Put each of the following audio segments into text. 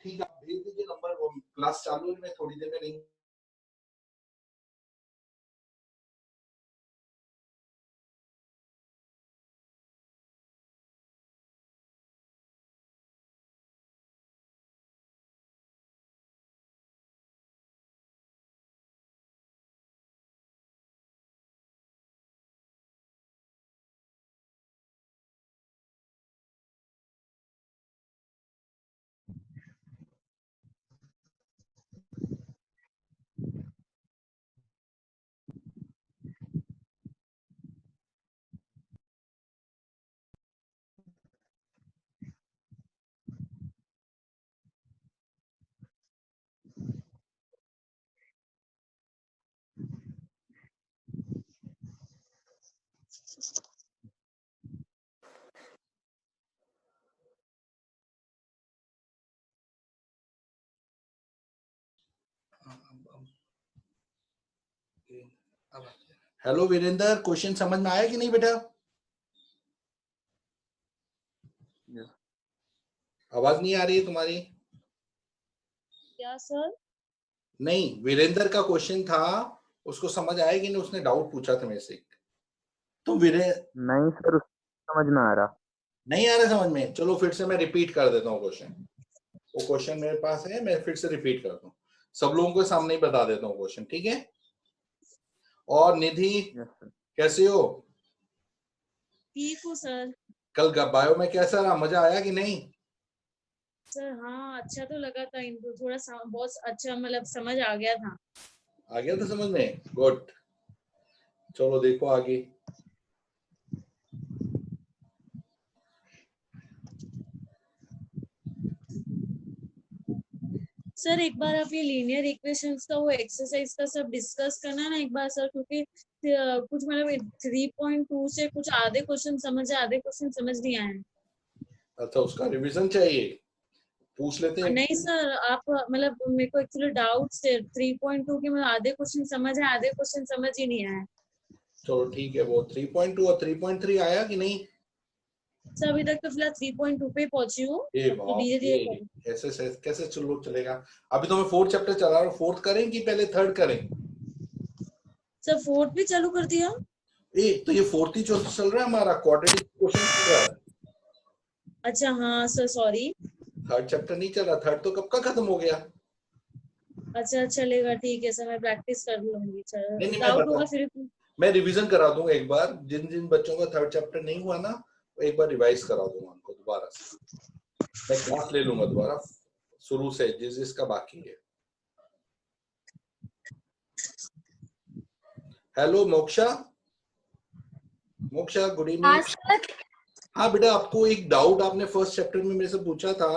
ठीक है, आप भेज दीजिए नंबर, वो क्लास चालू है, मैं थोड़ी देर में नहीं। हेलो वीरेंद्र, क्वेश्चन समझ में आया कि नहीं बेटा? आवाज नहीं आ रही है तुम्हारी। क्या सर? नहीं, वीरेंद्र का क्वेश्चन था, उसको समझ आया कि नहीं? उसने डाउट पूछा था मेरे से। तो नहीं सर, समझ में आ रहा। नहीं आ रहा समझ में? चलो फिर से मैं रिपीट कर देता हूँ क्वेश्चन। वो क्वेश्चन मेरे पास है, मैं फिर से रिपीट करता हूँ, सब लोगों के सामने ही बता देता हूँ क्वेश्चन, ठीक है? और निधि कैसे हो? ठीक हूँ सर। कल बायो में कैसा रहा, मजा आया कि नहीं? सर हाँ, अच्छा तो लगा था, इनको थोड़ा बहुत अच्छा, मतलब समझ आ गया था। आ गया था समझ में? गुड। चलो देखो आगे। सर एक बार आप ये लीनियर इक्वेशंस का वो एक्सरसाइज का सब डिस्कस करना ना एक बार सर, क्योंकि कुछ मतलब 3.2 से कुछ आधे क्वेश्चन समझ है, आधे क्वेश्चन समझ नहीं आए। अच्छा, उसका रिवीजन चाहिए, पूछ लेते हैं। नहीं सर, आप मतलब मेरे को एक्चुअली डाउट है 3.2 के, मतलब आधे क्वेश्चन समझ है, आधे क्वेश्चन समझ ही नहीं आए। चलो ठीक है, वो 3.2 और 3.3 आया कि नहीं? सर अभी तक तो फिलहाल 3.2 पे ही पहुंची हूँ, ए तो बाप धीरे रे, धीरे। ऐसे कैसे चलेगा? अभी तो मैं 4th चैप्टर चला रहा हूँ, 4th करें कि पहले 3rd करें? सर 4th भी चालू कर दिया? तो ये 4th ही चल रहा है हमारा, क्वाड्रेटिक क्वेश्चन चल रहा है। अच्छा हाँ सर, सॉरी। 3rd चैप्टर नहीं चल रहा, 3rd तो कब का खत्म हो गया। अच्छा चलेगा, ठीक है सर, मैं प्रैक्टिस कर लूंगी। नहीं नहीं, डाउट होगा फिर। मैं रिवीजन करा दूंगा एक बार, जिन जिन बच्चों का 3rd चैप्टर नहीं हुआ ना, वो एक बार रिवाइज करा दूंगा उनको दोबारा से। मैं क्लास ले लूंगा दोबारा शुरू से, जिसका बाकी है। Hello moksha, moksha good evening. हाँ बेटा, आपको एक डाउट आपने 1st चैप्टर में मेरे से पूछा था,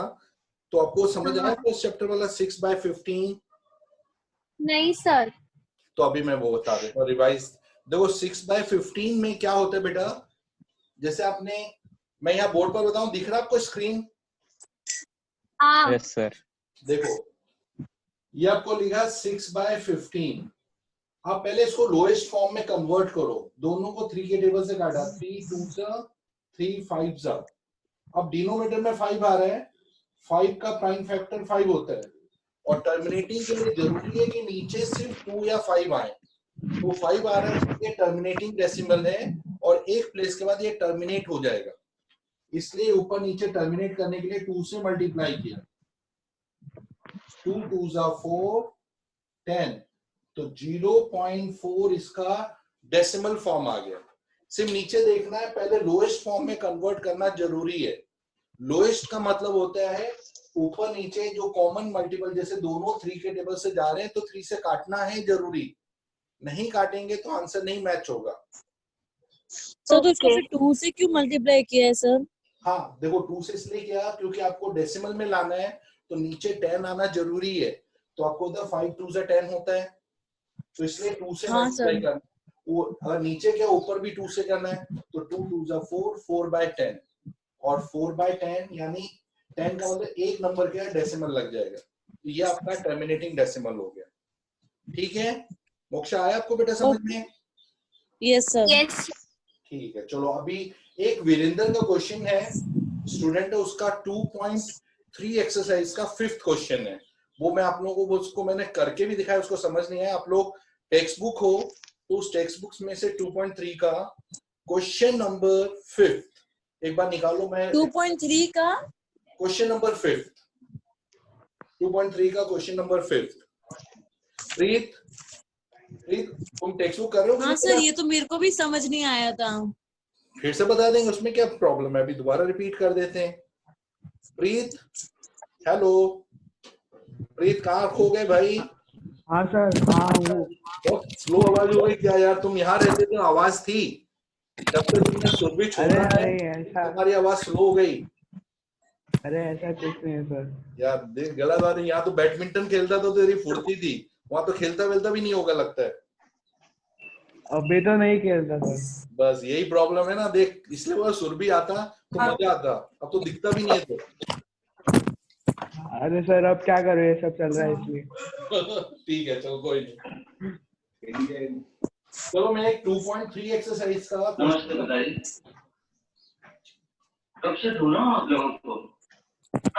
तो आपको समझ आया 1st चैप्टर वाला 6/15? नहीं सर। तो अभी मैं वो बता देता हूँ रिवाइज। देखो 6/15 में क्या होता है बेटा, जैसे आपने, मैं यहाँ बोर्ड पर बताऊं, दिख रहा है आपको स्क्रीन? Yes sir. देखो ये आपको लिखा 6/15। आप पहले इसको लोएस्ट फॉर्म में कन्वर्ट करो, दोनों को 3 के टेबल से काटा, 3 2 3 5। अब डिनोमिनेटर में 5 आ रहा है, 5 का प्राइम फैक्टर 5 होता है, और टर्मिनेटिंग के लिए जरूरी है कि नीचे सिर्फ 2 या 5 आए। तो 5 आ रहा है, ये टर्मिनेटिंग डेसिमल है, और एक प्लेस के बाद ये टर्मिनेट हो जाएगा, इसलिए ऊपर नीचे टर्मिनेट करने के लिए 2 से मल्टीप्लाई किया। 2 2 4 10, तो 0.4 इसका डेसिमल फॉर्म आ गया। सिर्फ नीचे देखना है, पहले लोएस्ट फॉर्म में कन्वर्ट करना जरूरी है। लोएस्ट का मतलब होता है ऊपर नीचे जो कॉमन मल्टीपल, जैसे दोनों 3 के टेबल से जा रहे हैं तो 3 से काटना है जरूरी, नहीं काटेंगे तो आंसर नहीं मैच होगा। सर तो इसको फिर 2 से क्यों मल्टीप्लाई किया है सर? हाँ देखो, 2 से इसलिए किया क्योंकि आपको डेसिमल में लाना है, तो नीचे 10 आना जरूरी है, तो आपको उधर 5 2 से 10 होता है, तो इसलिए 2 से हाँ मल्टीप्लाई सर। करना। वो अगर नीचे क्या ऊपर भी 2 से करना है, तो 2 2 4 4/10, और 4/10 यानी 10 का मतलब एक नंबर क्या डेसिमल लग जाएगा, तो ये आपका टर्मिनेटिंग डेसिमल हो गया। ठीक है मोक्षा, आया आपको बेटा समझ में? Yes sir. यस। ठीक है, चलो अभी एक वीरेंद्र का क्वेश्चन है, स्टूडेंट है उसका 2.3 एक्सरसाइज का 5th क्वेश्चन है। वो मैं आप लोगों को उसको मैंने करके भी दिखाया, उसको समझ नहीं आया। आप लोग टेक्स्ट बुक हो तो उस टेक्स्ट बुक्स में से 2.3 का क्वेश्चन नंबर 5th एक बार निकालो। मैं 2.3 का क्वेश्चन नंबर 5th 2.3 का क्वेश्चन नंबर 5th। प्रीत तुम टेक्स्ट बुक कर रहे हो? हाँ सर, ये तो मेरे को भी समझ नहीं आया था। फिर से बता देंगे, उसमें क्या प्रॉब्लम है? अभी दोबारा रिपीट कर देते हैं। प्रीत, हेलो प्रीत, कहाँ खो गए भाई? हाँ सर, हाँ वो बहुत स्लो आवाज हो गई क्या यार? तुम यहाँ रहते तो आवाज थी, जब तक तुमने सुर भी छोड़ा है ऐसा तुम्हारी आवाज स्लो हो गई। अरे ऐसा कुछ नहीं है सर। यार देख, गलत बात है। यहाँ तो बैडमिंटन खेलता तो तेरी फुर्ती थी, वहां तो खेलता वेलता भी नहीं होगा लगता है। अभी तो नहीं खेलता सर। बस यही प्रॉब्लम है ना, देख, इसलिए वो सुर भी आता तो मजा आता, अब तो दिखता भी नहीं है तो। अरे सर अब क्या करो, ये सब चल रहा है इसलिए। ठीक है, चलो कोई नहीं। चलो मैं एक 2.3 एक्सरसाइज का नमस्ते बताइए, कब से ढूंढा हूं आप लोगों को,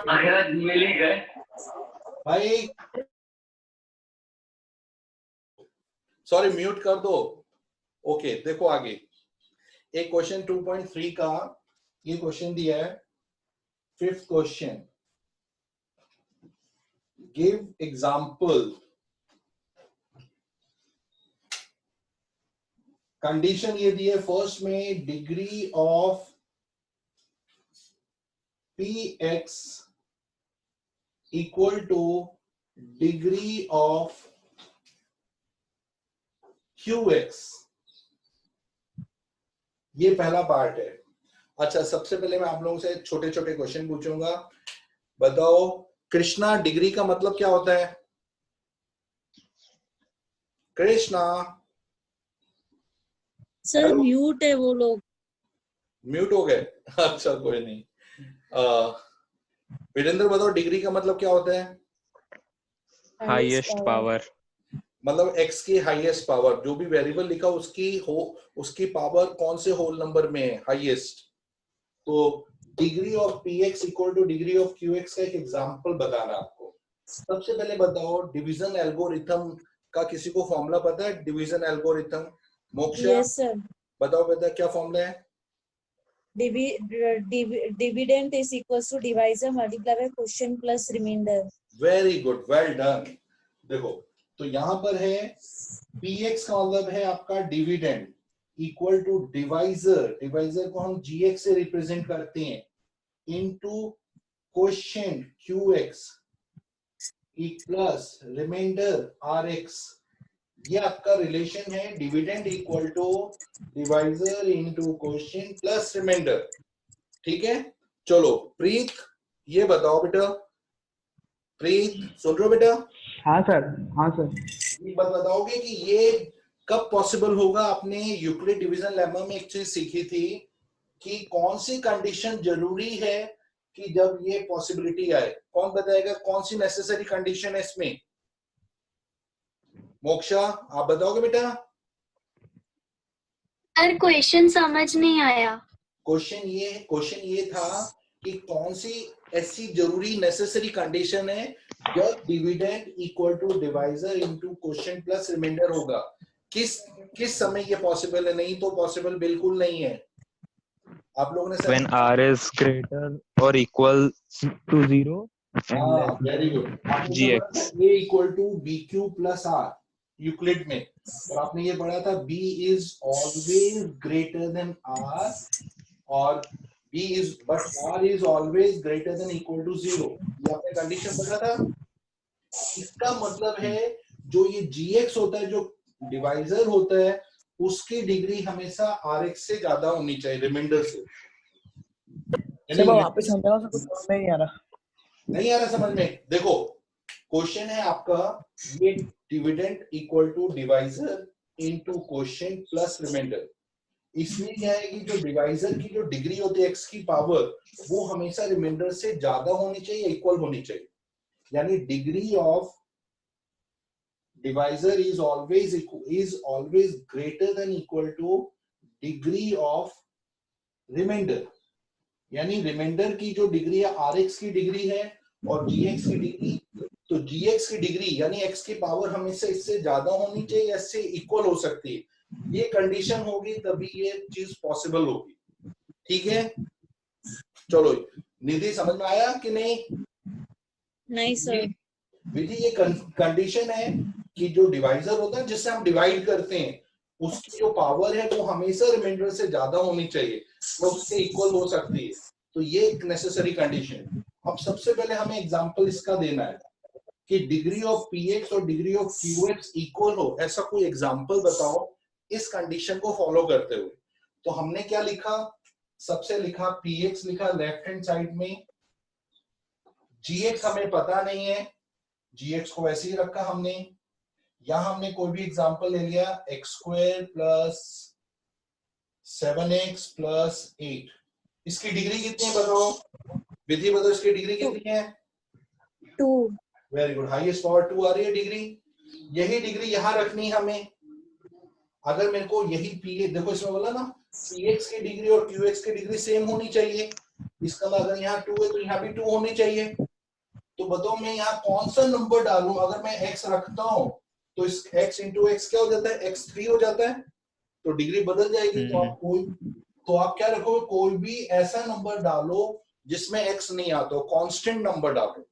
आखिर आज मिल ही गए। भाई सॉरी, म्यूट कर दो। ओके, देखो आगे एक क्वेश्चन 2.3 का ये क्वेश्चन दिया है। 5th question, give example. Condition ये दी है फर्स्ट में, degree of px equal to degree of qx। ये पहला पार्ट है। अच्छा, सबसे पहले मैं आप लोगों से छोटे छोटे क्वेश्चन पूछूंगा। बताओ कृष्णा, डिग्री का मतलब क्या होता है? कृष्णा सर म्यूट है वो लोग। म्यूट हो गए? अच्छा कोई नहीं। वीरेंद्र बताओ डिग्री का मतलब क्या होता है? Highest power. मतलब x की हाईएस्ट पावर, जो भी वेरिएबल लिखा उसकी पावर कौन से होल नंबर में है, हाईएस्ट। तो degree of px equal to degree of qx का एक एग्जांपल बताना आपको। सबसे पहले बताओ, डिवीजन एल्गोरिथम का किसी को फॉर्मूला पता है? Division algorithm, Moksha yes sir. बताओ बेटा, क्या फॉर्मूला है? Dividend is equals to divisor multiply by quotient plus remainder. Very good, well done. देखो तो यहां पर है px का मतलब है आपका dividend equal to divisor, divisor को हम gx से रिप्रेजेंट करते हैं, into quotient qx plus remainder rx। ये आपका रिलेशन है, dividend equal to divisor into quotient plus remainder. ठीक है, चलो प्रीत ये बताओ बेटा। प्रीत सुन रहे हो बेटा? हाँ सर, हाँ सर। एक बात बताओगे कि ये कब पॉसिबल होगा? आपने यूक्लिड डिवीजन लेमा में एक चीज सीखी थी कि कौन सी कंडीशन जरूरी है कि जब ये पॉसिबिलिटी आए। कौन बताएगा कौन सी नेसेसरी कंडीशन है इसमें? मोक्षा आप बताओगे बेटा? सर क्वेश्चन समझ नहीं आया। क्वेश्चन ये था कि कौन सी ऐसी जरूरी नेसेसरी कंडीशन है जब dividend equal to divisor into quotient plus remainder होगा। किस समय ये पॉसिबल है? नहीं तो पॉसिबल बिल्कुल नहीं है। आप लोगों ने When r is greater or equal to 0 and less very than good. gx। a equal to B Q plus R Euclid में, और आपने ये पढ़ा था b is always greater than r और r is always greater than equal to 0। ये आपने condition पढ़ा था। इसका मतलब है जो ये gx होता है, जो डिवाइजर होता है, उसकी डिग्री हमेशा rx से ज्यादा होनी चाहिए रिमाइंडर से। वापस समझाओ, कुछ समझ में नहीं आ रहा। नहीं आ रहा समझ में? देखो क्वेश्चन है आपका, ये dividend equal to divisor into quotient plus remainder. इसमें क्या है कि जो डिवाइजर की जो डिग्री होती है x की पावर, वो हमेशा रिमाइंडर से ज्यादा होनी चाहिए, इक्वल होनी चाहिए। यानी degree of divisor is always greater than equal to degree of remainder. यानी रिमाइंडर की जो डिग्री है rx की डिग्री है, और gx की डिग्री, तो gx की डिग्री यानी x की पावर हमेशा इससे ज्यादा होनी चाहिए, इससे इक्वल हो सकती है, ये कंडीशन होगी तभी ये चीज पॉसिबल होगी। ठीक है, चलो निधि समझ में आया कि नहीं? नहीं सर। विधि ये कंडीशन है कि जो डिवाइजर होता है जिससे हम डिवाइड करते हैं उसकी जो पावर है वो हमेशा रिमाइंडर से ज्यादा होनी चाहिए, वो उससे इक्वल हो सकती है, तो ये एक नेसेसरी कंडीशन है। अब सबसे पहले हमें एग्जांपल इसका देना है कि डिग्री ऑफ px और डिग्री ऑफ qx इक्वल हो, ऐसा कोई एग्जांपल बताओ इस कंडीशन को फॉलो करते हुए। तो हमने क्या लिखा, सबसे लिखा px लिखा लेफ्ट हैंड साइड में, gx हमें पता नहीं है, gx को वैसे ही रखा हमने, यहां हमने कोई भी एग्जांपल ले लिया x² प्लस 7x प्लस 8, इसकी डिग्री कितनी है बताओ, विधि बताओ इसकी डिग्री कितनी है? 2। वेरी गुड, हाईएस्ट पावर 2 आ रही है डिग्री, यही डिग्री यहां रखनी हमें। अगर मेरे को यही पी, देखो इसमें बोला ना px की डिग्री और qx की डिग्री सेम होनी चाहिए, इसका मतलब अगर यहाँ 2 है तो यहाँ भी 2 होनी चाहिए। तो बताओ मैं यहाँ कौन सा नंबर डालूं, अगर मैं x रखता हूं तो इस x इंटू एक्स क्या हो जाता है, x3 हो जाता है, तो डिग्री बदल जाएगी। तो आप क्या रखोगे, कोई भी ऐसा नंबर डालो जिसमें x नहीं आता, कांस्टेंट नंबर डालो,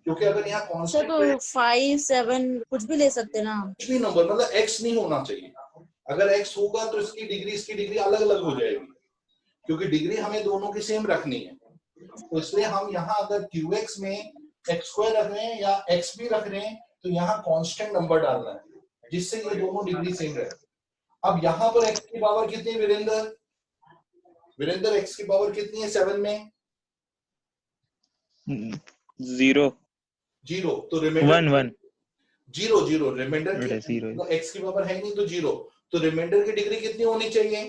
क्योंकि अगर यहाँ सर कांस्टेंट तो 5, 7 कुछ भी ले सकते ना। कुछ भी नंबर मतलब x नहीं होना चाहिए, अगर x होगा तो इसकी डिग्री अलग अलग हो जाएगी, क्योंकि डिग्री हमें दोनों की सेम रखनी है। तो इसलिए हम यहाँ अगर qx में x² रख रहे हैं या x भी रख रहे हैं तो यहाँ कांस्टेंट नंबर डालना है जिससे ये दोनों डिग्री सेम रहे। अब यहाँ पर x की पावर कितनी है वीरेंद्र? वीरेंद्र x की पावर कितनी है 7 में? 0 0, तो रिमाइंडर 1 1 0 रिमाइंडर की जीरो तो x की पावर है नहीं तो 0, तो रिमाइंडर की डिग्री कितनी होनी चाहिए?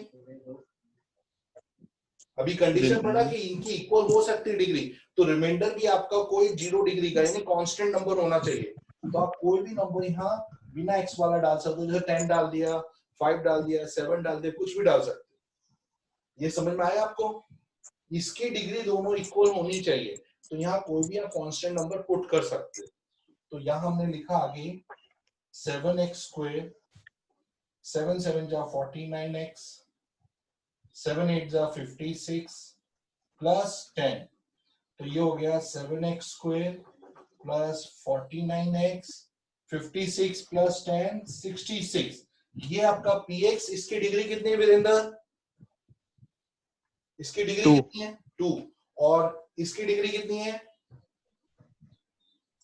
अभी कंडीशन पड़ा कि इनकी इक्वल हो सकती है डिग्री, तो रिमाइंडर भी आपका कोई 0 डिग्री का यानी कांस्टेंट नंबर होना चाहिए। तो आप कोई भी नंबर यहाँ बिना x वाला डाल सकते हो, जैसे 10 डाल दिया, 5 डाल दिया, 7 डाल दिया, कुछ भी डाल सकते हो। ये समझ में आया आपको? इसकी डिग्री दोनों इक्वल होनी चाहिए, तो यहाँ कोई भी आप कांस्टेंट नंबर पुट कर सकते हो। तो यहाँ हमने लिखा आगे 7x², 7 7 जा 49x, 7 8 जा 56 प्लस 10, तो ये हो गया 7x² प्लस 49x, 56 प्लस 10 66। ये आपका px, इसकी डिग्री कितनी है वीरेंद्र? इसकी डिग्री कितनी है? 2, और इसकी डिग्री कितनी है?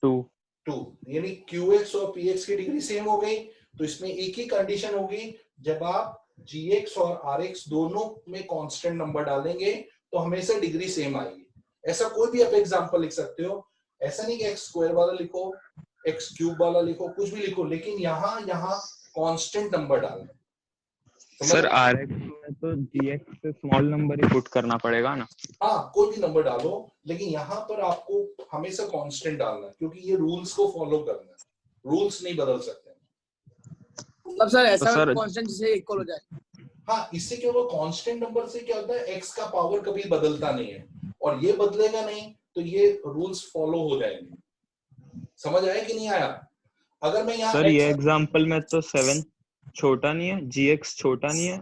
2, यानी qx और px की डिग्री सेम हो गई। तो इसमें एक ही कंडीशन होगी, जब आप gx और rx दोनों में कांस्टेंट नंबर डालेंगे तो हमेशा डिग्री सेम आएगी। ऐसा कोई भी आप एग्जांपल लिख सकते हो, ऐसा नहीं कि x² वाला लिखो, x³ वाला लिखो, कुछ भी लिखो, लेकिन यहाँ कांस्टेंट नंबर डालना। सर rx में तो gx से स्मॉल नंबर ही पुट करना पड़ेगा ना? हाँ, कोई भी नंबर डालो, लेकिन यहाँ पर आपको हमेशा कांस्टेंट डालना है, क्योंकि ये रूल्स को फॉलो करना है, रूल्स नहीं बदल सकते। अब सर ऐसा तो सर कांस्टेंट जिससे इक्वल हो जाए। हाँ, इससे क्या होगा, कांस्टेंट नंबर से क्या होता है, x का पावर कभी बदलता नहीं है, और ये बदलेगा नहीं तो ये रूल्स फॉलो हो जाएंगे। समझ आया कि नहीं आया? अगर मैं यहाँ सर ये एग्जांपल में तो 7 छोटा नहीं है, gx छोटा नहीं है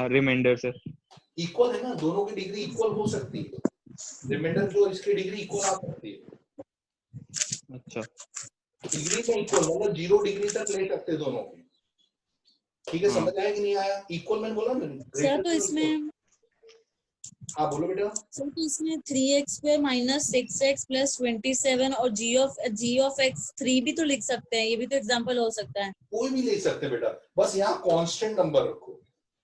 रिमाइंडर से, इक्वल है ना, दोनों की डिग्री इक्वल हो सकती है, रिमाइंडर की और इसकी डिग्री इक्वल आ सकती है। अच्छा डिग्री में इक्वल मतलब 0 डिग्री तक ले सकते दोनों की। ठीक है, समझ आया कि नहीं आया? इक्वल मैंने बोला ना सर तो इसमें, हाँ बोलो बेटा। सर तो इसमें 3x² माइनस 6x प्लस 27 और g ऑफ x 3 भी तो लिख सकते हैं, ये भी तो एग्जांपल हो सकता है। कोई भी ले सकते बेटा, बस यहाँ कांस्टेंट नंबर रखो,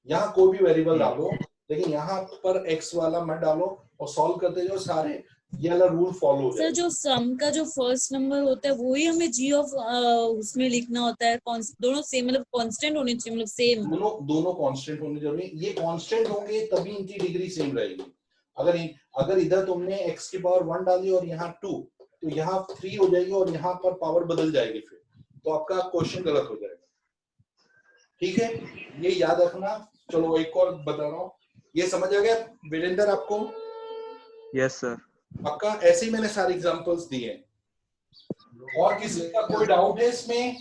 यहाँ कोई भी वेरिएबल डालो, लेकिन यहाँ पर x वाला मत डालो, और सॉल्व करते जाओ सारे, ये वाला रूल फॉलो हो सर जाएगा। जो सम का जो फर्स्ट नंबर होता है वो ही हमें g ऑफ उसमें लिखना होता है, दोनों सेम मतलब कांस्टेंट होने चाहिए, मतलब सेम। दोनों कांस्टेंट होने जरूरी, ये कांस्टेंट होंगे तभी इनकी डिग्री सेम रहेगी। अगर इधर तुमने x की पावर 1 डाली और यहाँ 2, तो यहाँ 3 हो जाएगी और यहाँ पर पावर बदल जाएगी, फिर तो आपका क्वेश्चन गलत हो जाएगा। ठीक है, ये याद रखना। चलो एक और बता रहा हूँ, ये समझ आ गया वीरेंद्र आपको? Yes sir. पक्का? ऐसे ही मैंने सारे एग्जांपल्स दिए हैं। और किसी का कोई डाउट है इसमें?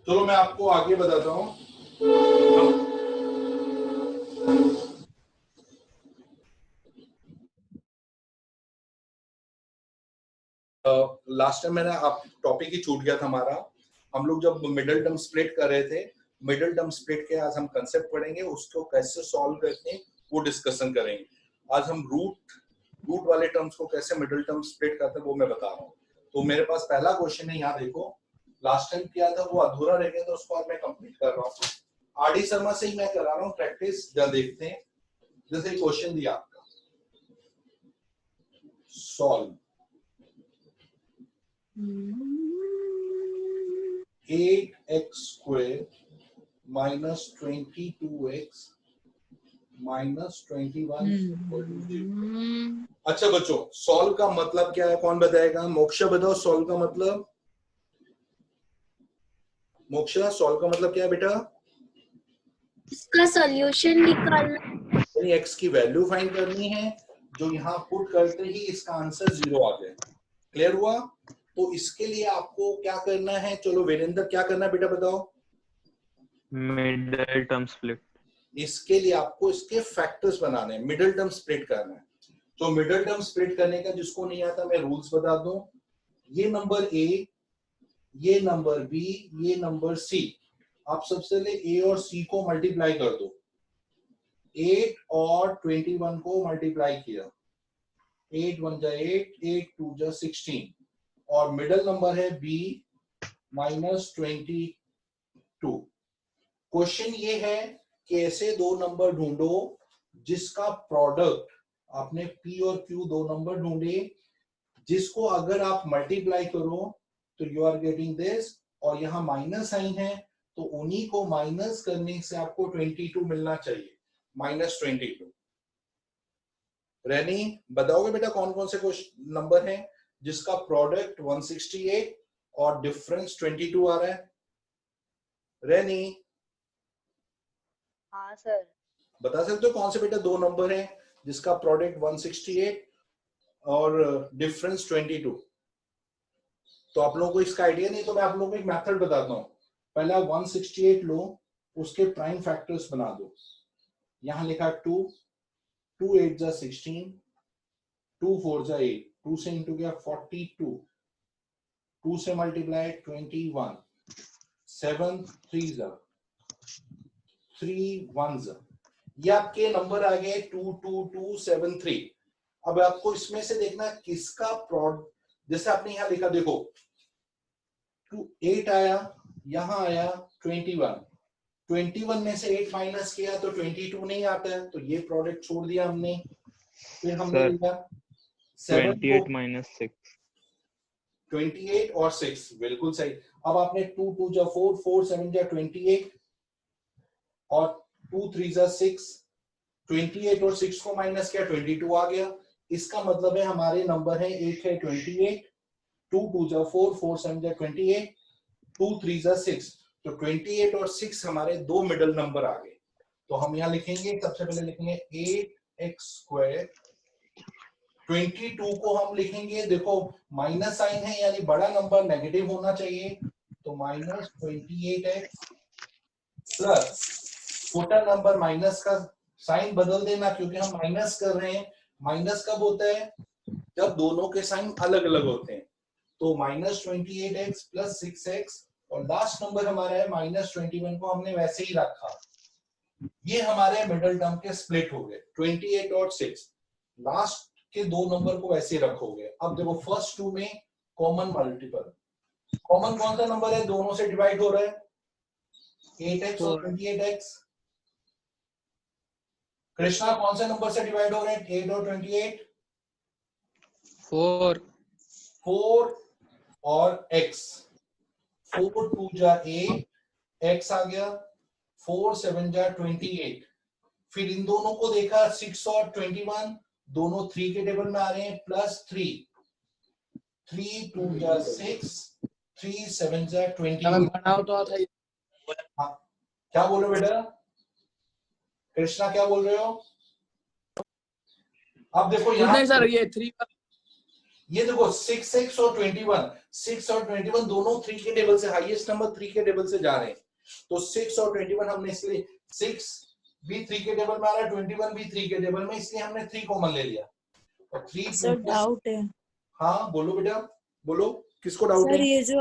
चलो मैं आपको आगे बताता हूं। लास्ट टाइम मैंने आप टॉपिक ही छूट गया था हमारा। हम लोग जब मिडिल टर्म स्प्लिट कर रहे थे, मिडिल टर्म स्प्लिट के आज हम कंसेप्ट पढ़ेंगे, उसको कैसे सॉल्व करते हैं वो डिस्कशन करेंगे। आज हम रूट वाले टर्म्स को कैसे मिडिल टर्म स्प्लिट करते हैं वो मैं बता रहा हूँ। तो मेरे पास पहला क्वेश्चन है, यहाँ देखो। लास्ट टाइम किया था वो अधूरा रह गया, तो उसको आज मैं कंप्लीट कर रहा हूँ। आरडी शर्मा से ही मैं करा रहा हूँ प्रैक्टिस। जब देखते हैं, जैसे क्वेश्चन दिया आपका, solve 8x square minus 22x minus 21 equal to 0। अच्छा बच्चों, सॉल्व का मतलब क्या है, कौन बताएगा? मोक्षा बताओ, सॉल्व का मतलब। मोक्षा, सॉल्व का मतलब क्या है बेटा? इसका सॉल्यूशन निकालना। यानी x की वैल्यू फाइंड करनी है, जो यहाँ पुट करते ही इसका आंसर 0 आ जाए। क्लियर हुआ? तो इसके लिए आपको क्या करना है? चलो वीरेंद्र, क्या करना है बेटा बताओ? Middle term split. इसके लिए आपको इसके फैक्टर्स बनाने हैं, मिडिल टर्म स्प्लिट करना है। तो मिडिल टर्म स्प्लिट करने का जिसको नहीं आता, मैं रूल्स बता दूं। ये नंबर ए, ये नंबर बी, ये नंबर सी, आप सबसे पहले ए और सी को मल्टीप्लाई कर दो। 8 और 21 को मल्टीप्लाई किया, 8 1 जा 8, 8 2 जा 16, और मिडिल नंबर है बी माइनस 22। क्वेश्चन ये है कि ऐसे दो नंबर ढूंढो जिसका प्रोडक्ट, आपने पी और क्यू दो नंबर ढूंढे, जिसको अगर आप मल्टीप्लाई करो तो यू आर गेटिंग दिस, और यहाँ माइनस साइन है, तो उन्हीं को माइनस करने से आपको 22 मिलना चाहिए, माइनस 22। रैनी बताओगे बेटा कौन कौन से क्वेश्चन नंबर हैं जिसका प्रोडक्ट 168 और डिफरेंस 22 आ रहा है? रैनी हाँ सर। बता सकते हो कौन से बेटा दो नंबर हैं जिसका प्रोडक्ट 168 और डिफरेंस 22? तो आप लोगों को इसका आइडिया नहीं, तो मैं आप लोगों को एक मेथड बताता हूँ। पहला 168 लो, उसके प्राइम फैक्टर्स बना दो। यहां लिखा 2, 2 8 जा 16, 2 4 जा 8, 2 से इंटू किया 42, 2 से मल्टीप्लाई 21, 7 3 जा 3 1 जा, ये आपके नंबर आ गए 2 2 2 7 3। अब आपको इसमें से देखना किसका प्रोडक्ट, जैसे आपने यहां लिखा देखो 8 आया, यहां आया 21 में से 8 माइनस किया तो 22 नहीं आता है, तो ये प्रोडक्ट छोड़ दिया हमने। फिर हमने लिखा 28 minus 6। 28 और 6, बिल्कुल सही। अब आपने 2 2 जा 4, 4 7 जा 28 और 2 3 जा 6, 28 और 6 को माइनस किया 22 आ गया। इसका मतलब है हमारे नंबर है 8 है 28, 2 2 जा 4, 4 7 जा 28, 2 3 जा 6, तो 28 और 6 हमारे दो मिडिल नंबर आ गए। तो हम यहाँ लिखेंगे, सबसे पहले लिखेंगे 8x स्क्वायर, 22 को हम लिखेंगे, देखो माइनस साइन है यानी बड़ा नंबर नेगेटिव होना चाहिए, तो माइनस 28x प्लस छोटा नंबर, माइनस का साइन बदल देना क्योंकि हम माइनस कर रहे हैं। माइनस कब होता है? जब दोनों के साइन अलग अलग होते हैं। तो माइनस 28x प्लस 6x, और लास्ट नंबर हमारा है माइनस 21 को हमने वैसे ही रखा। ये हमारे मिडिल टर्म के स्प्लिट हो गए 28 और 6, लास्ट के दो नंबर को वैसे ही रखोगे। अब देखो फर्स्ट टू में कॉमन मल्टीपल, कॉमन कौन सा नंबर है दोनों से डिवाइड हो रहा है? 8x और 28x। कृष्णा कौन से नंबर से डिवाइड हो रहे हैं 8 और 28? 4 4 और x, 4 2 जा 8, x आ गया, 4 7 जा 28। फिर इन दोनों को देखा 6 और 21 दोनों 3 के टेबल में आ रहे हैं, प्लस 3, 3 2 जा 6, 3 7 जा 28। बनाओ तो था। हाँ, क्या बोलो बेटा? कृष्णा क्या बोल रहे हो? अब देखो कुछ यहाँ नहीं सर, ये 3 ये देखो 6 और 21, 6 और 21 दोनों 3 के टेबल से, हाईएस्ट नंबर 3 के टेबल से जा रहे हैं। तो 6 और 21 हमने इसलिए 6 भी 3 के टेबल में आ रहा है, 21 भी 3 के टेबल में, इसलिए हमने 3 कॉमन ले लिया। और 3 सर डाउट है हाँ बोलो बेटा, बोलो किसको डाउट सर, है? ये जो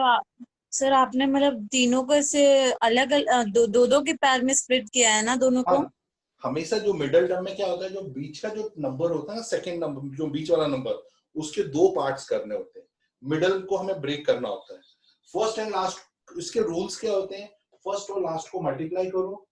सर आपने मतलब तीनों को ऐसे अलग अलग दो दो के पैर में स्प्लिट किया है ना दोनों को? हाँ, हमेशा जो मिडल टर्म में क्या होता है, जो बीच का जो नंबर होता है ना, सेकंड नंबर जो बीच वाला नंबर, उसके 2 पार्ट्स करने होते हैं, मिडल को हमें ब्रेक करना होता है। फर्स्ट एंड लास्ट, इसके रूल्स क्या होते हैं? फर्स्ट और लास्ट को मल्टीप्लाई करो,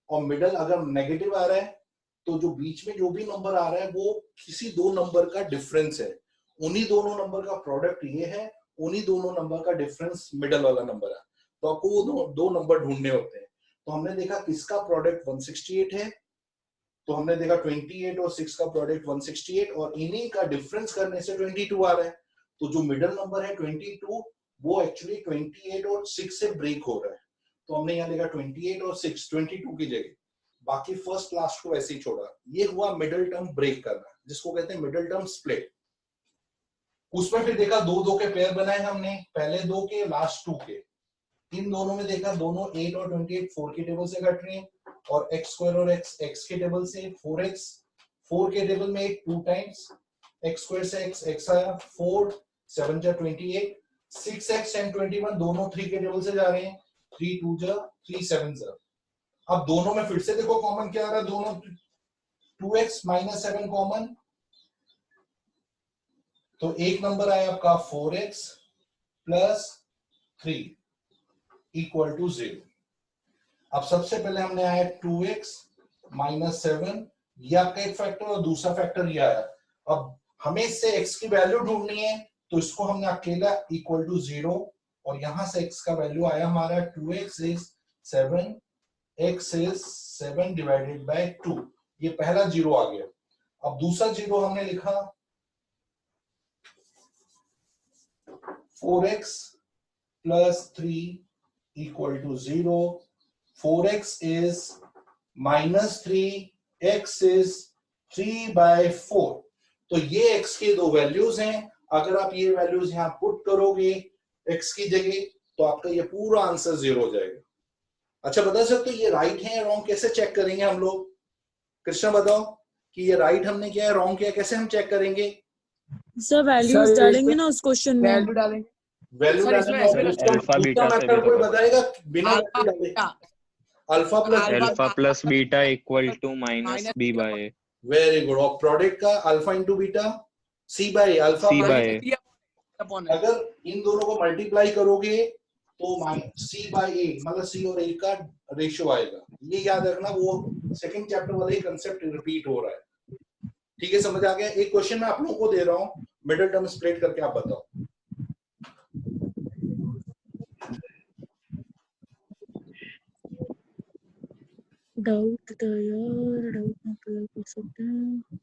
और मिडल अगर नेगेटिव आ रहा है तो जो बीच में जो भी नंबर आ रहा है वो किसी 2 नंबर का डिफरेंस है, उन्हीं दोनों नंबर का प्रोडक्ट ये है, उन्हीं दोनों नंबर का डिफरेंस मिडल वाला नंबर है। तो आपको वो दो नंबर ढूंढने होते हैं। तो हमने देखा किसका प्रोडक्ट 168 है, तो हमने देखा 28 और 6 का प्रोडक्ट 168, और इन्हीं का डिफरेंस करने से 22 आ रहा है। तो जो मिडल नंबर है 22, वो एक्चुअली 28 और 6 से ब्रेक हो रहा है। तो हमने यहाँ लिखा 28 और 6 22 की जगह, बाकी फर्स्ट लास्ट को ऐसे ही छोड़ा। ये हुआ मिडल टर्म ब्रेक करना, जिसको कहते हैं मिडल टर्म स्प्लिट। उसमें फिर देखा 2-2 के पेयर बनाए हमने, पहले 2 के, लास्ट 2 के। इन दोनों में देखा दोनों 8 और 28 4 के टेबल से कट रहे हैं, और x स्क्वायर और x के टेबल से 4x, 4 के टेबल में 8 2 टाइम्स, x स्क्वायर से x आया 4 7 जा 28, 6x एंड 21 दोनों 3 के टेबल से जा रहे हैं, 3 2 जा 3 7 जा। अब दोनों में फिर से देखो कॉमन क्या आ रहा है, दोनों 2x माइनस 7 कॉमन, तो एक नंबर आया आपका 4x प्लस 3 इक्वल टू 0। अब सबसे पहले हमने आया 2x माइनस 7, ये आपका एक फैक्टर, और दूसरा फैक्टर ये आया। अब हमें इससे x की वैल्यू ढूंढनी है, तो इसको हमने अकेला इक्वल टू 0, और यहां से x का वैल्यू आया हमारा 2x is 7, x is 7 divided by 2, ये पहला 0 आ गया। अब दूसरा 0 हमने लिखा 4x plus 3 equal to 0, 4x is minus 3, x is 3 by 4। तो ये x के 2 वैल्यूज हैं। अगर आप ये वैल्यूज यहां पुट करोगे x की जगह, तो आपका ये पूरा आंसर 0 हो जाएगा। अच्छा बता सकते हो ये राइट है या रॉन्ग, कैसे चेक करेंगे हम लोग? कृष्णा बताओ कि ये राइट हमने किया है, रॉन्ग किया, कैसे हम चेक करेंगे? सर वैल्यूज डालेंगे ना उस क्वेश्चन में। वैल्यू डालेंगे वैल्यू सर, इसमें डालेंगे, ऐसे उसका अल्फा बीटा से भी मेथड कोई तो बताएगा बिना अल्फा वैल्यू डाले? Beta alpha plus alpha plus beta equal to minus B by A. Very good. और प्रोडक्ट का alpha into beta C by alpha C by plus, A। Upon अगर इन दोनों को मल्टीप्लाई करोगे तो सी बाय ए, मतलब सी और ए का रेशियो आएगा। ये याद रखना, वो सेकंड चैप्टर वाला ही कंसेप्ट रिपीट हो रहा है। ठीक है, समझ आ गया? एक क्वेश्चन मैं आप लोगों को दे रहा हूँ, मिडिल टर्म स्प्लिट करके आप बताओ। डाउट था यार, डाउट ना क्लियर कर सकते हैं।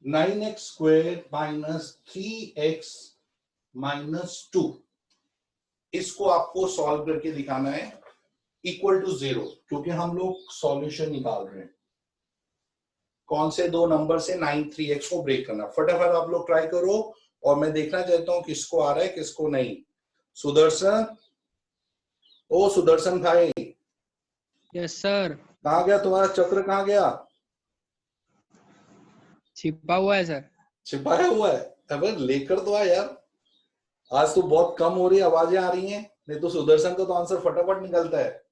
Nine x square minus 3x minus 2, इसको आपको सॉल्व करके दिखाना है इक्वल टू 0, क्योंकि हम लोग सॉल्यूशन निकाल रहे हैं। कौन से 2 नंबर से 9 3x को ब्रेक करना, फटाफट आप लोग ट्राई करो, और मैं देखना चाहता हूं किसको आ रहा है किसको नहीं। सुदर्शन, ओ सुदर्शन भाई, यस सर। कहाँ गया तुम्हारा चक्र, कहाँ गया? छिपा हुआ है सर। छिपाया हुआ है? अबे लेकर तो आ यार, आज तो बहुत कम हो रही है, आवाजें आ रही हैं, नहीं तो सुदर्शन का तो आंसर फटाफट निकलता है।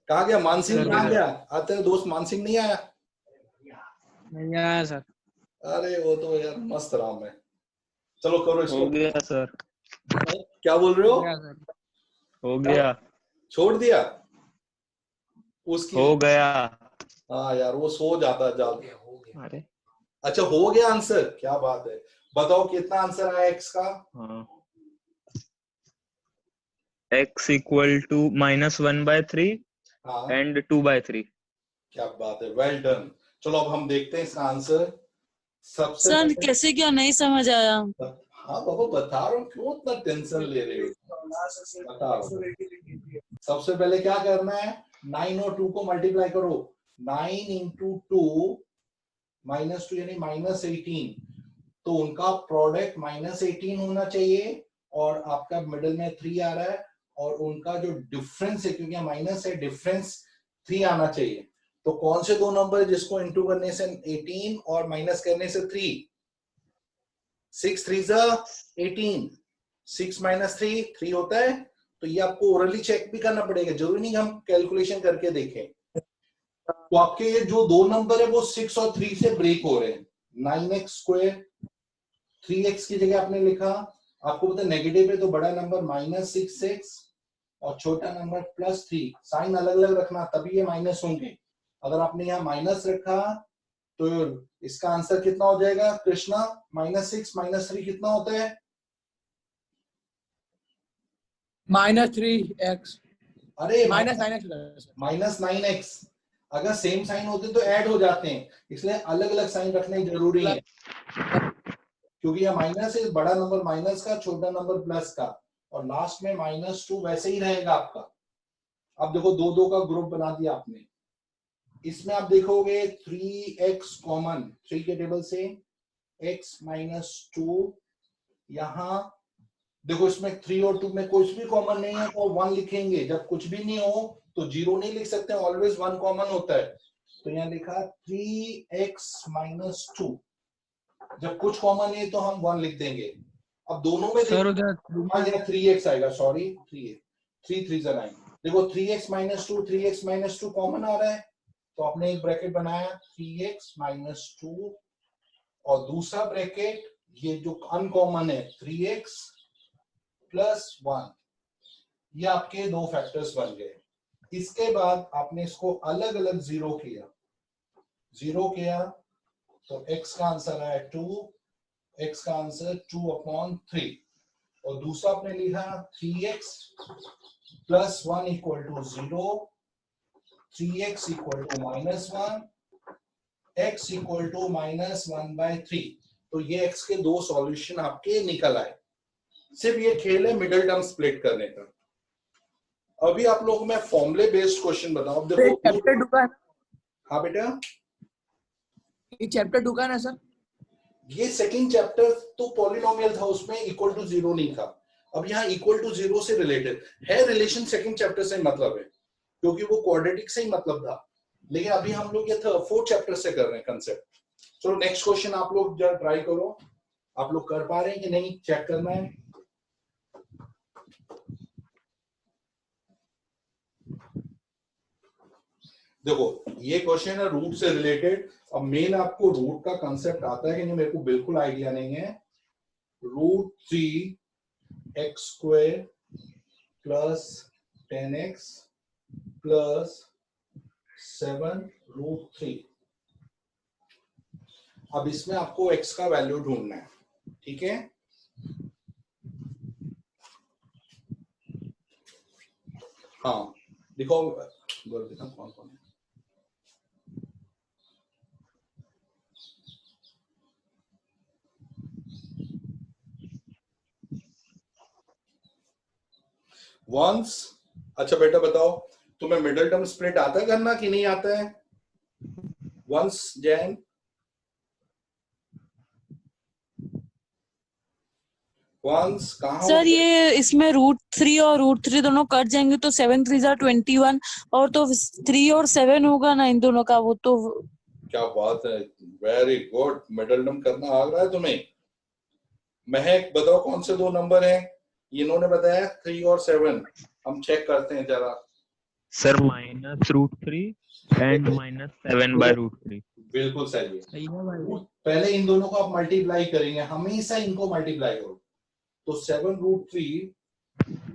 कहाँ गया मानसिंह, सर, कहाँ गया? आज तेरा दोस्त मानसिंह नहीं आया? नहीं आया सर। अरे वो तो यार मस्त राम है। चलो करो हो इसको। गया सर, क्या बोल रहे हो? गया सर। हो गया, छोड़ दिया उसकी? हो गया। हाँ यार वो सो जाता जाल। अरे अच्छा हो गया आंसर, क्या बात है। बताओ कितना आंसर आया एक्स का? हाँ, x इक्वल टू -1/3 हाँ एंड 2/3। क्या बात है, वेल डन। चलो अब हम देखते हैं इसका आंसर। सबसे सर पहले कैसे क्या नहीं समझ आया। हाँ बाबा बता रहा हूँ, क्यों इतना टेंशन ले रहे हो, बता रहा हूँ। सबसे पहले क्या करना है, 9 और 2 को मल्टीप्लाई करो, 9 इंटू 2 -2 यानी -18, तो उनका प्रोडक्ट -18 होना चाहिए और आपका मिडिल में 3 आ रहा है, और उनका जो डिफरेंस है, क्योंकि माइनस है, डिफरेंस 3 आना चाहिए। तो कौन से दो नंबर जिसको इंटू करने से 18 और माइनस करने से 3? 6 3 18, 6 - 3 3 होता है। तो ये आपको ओरली चेक भी करना पड़ेगा, जरूरी नहीं हम कैलकुलेशन करके देखें। तो आपके ये जो दो नंबर है वो 6 और 3 से ब्रेक हो रहे हैं। 9x², 3x की जगह आपने लिखा, आपको पता है नेगेटिव है तो बड़ा नंबर -6x और छोटा नंबर +3, साइन अलग अलग रखना तभी ये माइनस होंगे। अगर आपने यहाँ माइनस रखा तो इसका आंसर कितना हो जाएगा कृष्णा? -6 -3 कितना होता है? -3x, अरे -9x। अगर सेम साइन होते तो ऐड हो जाते हैं, इसलिए अलग अलग साइन रखने जरूरी है, क्योंकि यह माइनस है, बड़ा नंबर माइनस का, छोटा नंबर प्लस का, और लास्ट में -2 वैसे ही रहेगा आपका। अब देखो 2 2 का ग्रुप बना दिया आपने, इसमें आप देखोगे 3x कॉमन, 3 के टेबल से x -2, यहां देखो इसमें 3 और 2 में कुछ भी कॉमन नहीं है तो 1 लिखेंगे, जब कुछ भी नहीं हो तो 0 नहीं लिख सकते, ऑलवेज 1 कॉमन होता है। तो यहाँ लिखा 3x -2, जब कुछ कॉमन है तो हम 1 लिख देंगे। अब दोनों में सर उधर 3x आएगा, सॉरी 3 3 9, देखो 3x -2 3x -2 कॉमन आ रहा है, तो आपने एक ब्रैकेट बनाया 3x -2, और दूसरा ब्रैकेट ये जो अनकॉमन है 3x +1, ये आपके दो फैक्टर्स बन गए। इसके बाद आपने इसको अलग अलग जीरो किया तो x का आंसर आया 2, x का आंसर 2/3, और दूसरा आपने लिखा 3x +1 = 0, 3x = -1, x = -1/3। तो ये x के दो सॉल्यूशन आपके निकल आए। सिर्फ ये खेल है मिडिल टर्म स्प्लिट करने का। अभी आप लोगों को मैं फॉर्मूले बेस्ड क्वेश्चन बताऊं। अब देखो चैप्टर 2 का है, हाँ बेटा, ये चैप्टर 2 का है ना सर? ये सेकंड चैप्टर तो पॉलिनोमियल था, उसमें =0 नहीं था। अब यहाँ =0 से रिलेटेड है, रिलेशन सेकंड चैप्टर से मतलब है, क्योंकि वो क्वाड्रेटिक से ही मतलब था, लेकिन अभी हम लोग ये फोर्थ चैप्टर से कर रहे हैं कंसेप्ट। चलो नेक्स्ट क्वेश्चन आप लोग जरा ट्राई करो, आप लोग कर पा रहे हैं कि नहीं, चेक करना है। देखो ये क्वेश्चन है रूट से रिलेटेड। अब मेन आपको रूट का कंसेप्ट आता है कि नहीं, मेरे को बिल्कुल आइडिया नहीं है। √3x² + 10x + 7√3। अब इसमें आपको x का वैल्यू ढूंढना है, ठीक है। हाँ देखो कौन कौन है। वंस, अच्छा बेटा बताओ तुम्हें मिडिल टर्म स्प्लिट आता है करना कि नहीं आता है? वंस जैन, वंस कहाँ सर ये इसमें √3 और √3 दोनों कट जाएंगे तो 7 3 21, और तो 3 और 7 होगा ना इन दोनों का, वो तो क्या बात है, वेरी गुड, मिडिल टर्म करना आ रहा है तुम्हें। महक बताओ कौन से दो नंबर हैं? इन्होंने बताया 3 और 7, हम चेक करते हैं जरा। Sir -√3 and -7/√3। बिल्कुल सही है। सही है भाई। पहले इन दोनों को आप मल्टीप्लाई करेंगे, हमेशा इनको मल्टीप्लाई करो। तो 7√3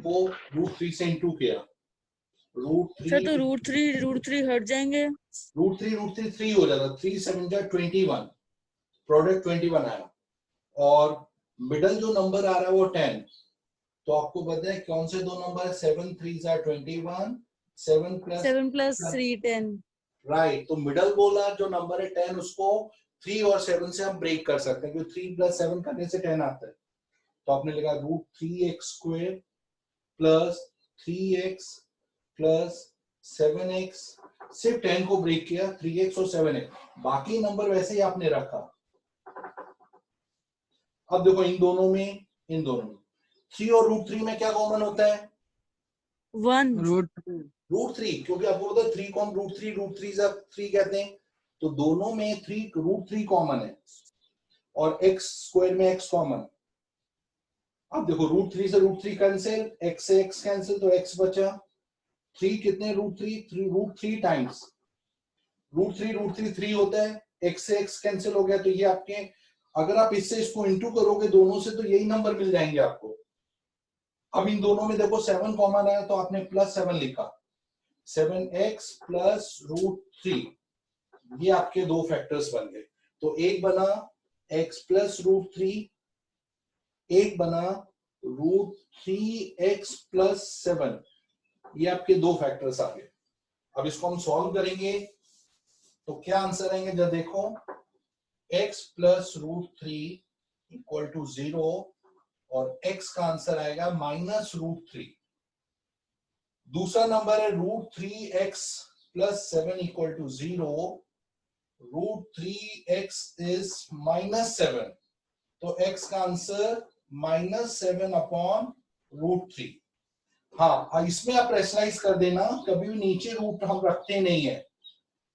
को √3 से इंटू किया, सर तो √3 √3 हट जाएंगे। √3 3 हो जाता, 3 7 जा 21, प्रोडक्ट 21 आया, और मिडल जो नंबर आ रहा है वो 10। तो आपको पता है कौन से दो नंबर है? 7 3 जा 21, 7 7 + 3 10। राइट। तो मिडल बोला जो नंबर है 10, उसको 3 और 7 से हम ब्रेक कर सकते हैं, क्योंकि 3 + 7 करने से 10 आता है। तो आपने लिखा √3x² plus 3x plus 7x, सिर्फ 10 को ब्रेक किया, 3x और 7x, बाकी नंबर वैसे ही आपने रखा। अब देखो इन दोनों में 3 और √3 में क्या कॉमन होता है? 1 √3, क्योंकि आपको पता है 3 कॉमन √3 से 3 कहते हैं, तो दोनों में √3 कॉमन है और x² में x कॉमन। अब देखो √3 से √3 कैंसिल, x से x कैंसिल, तो x बचा 3, कितने √3 टाइम्स √3 3 होता है, x से x कैंसिल हो गया, तो ये आपके, अगर आप इससे इसको इंटू करोगे दोनों से तो यही नंबर मिल जाएंगे आपको। अब इन दोनों में देखो 7 कॉमन आया तो आपने +7 लिखा, 7x प्लस √3, ये आपके दो फैक्टर्स बन गए। तो एक बना x प्लस √3, एक बना √3x प्लस 7, ये आपके दो फैक्टर्स आ गए। अब इसको हम सॉल्व करेंगे तो क्या आंसर आएंगे, जब देखो x प्लस √3 इक्वल टू 0 और x का आंसर आएगा -√3। दूसरा नंबर है √3x plus 7 equal to 0, √3x is -7, तो x का आंसर -7 अपॉन √3। हाँ, इसमें आप रेशनलाइज कर देना, कभी भी नीचे रूट हम रखते नहीं है,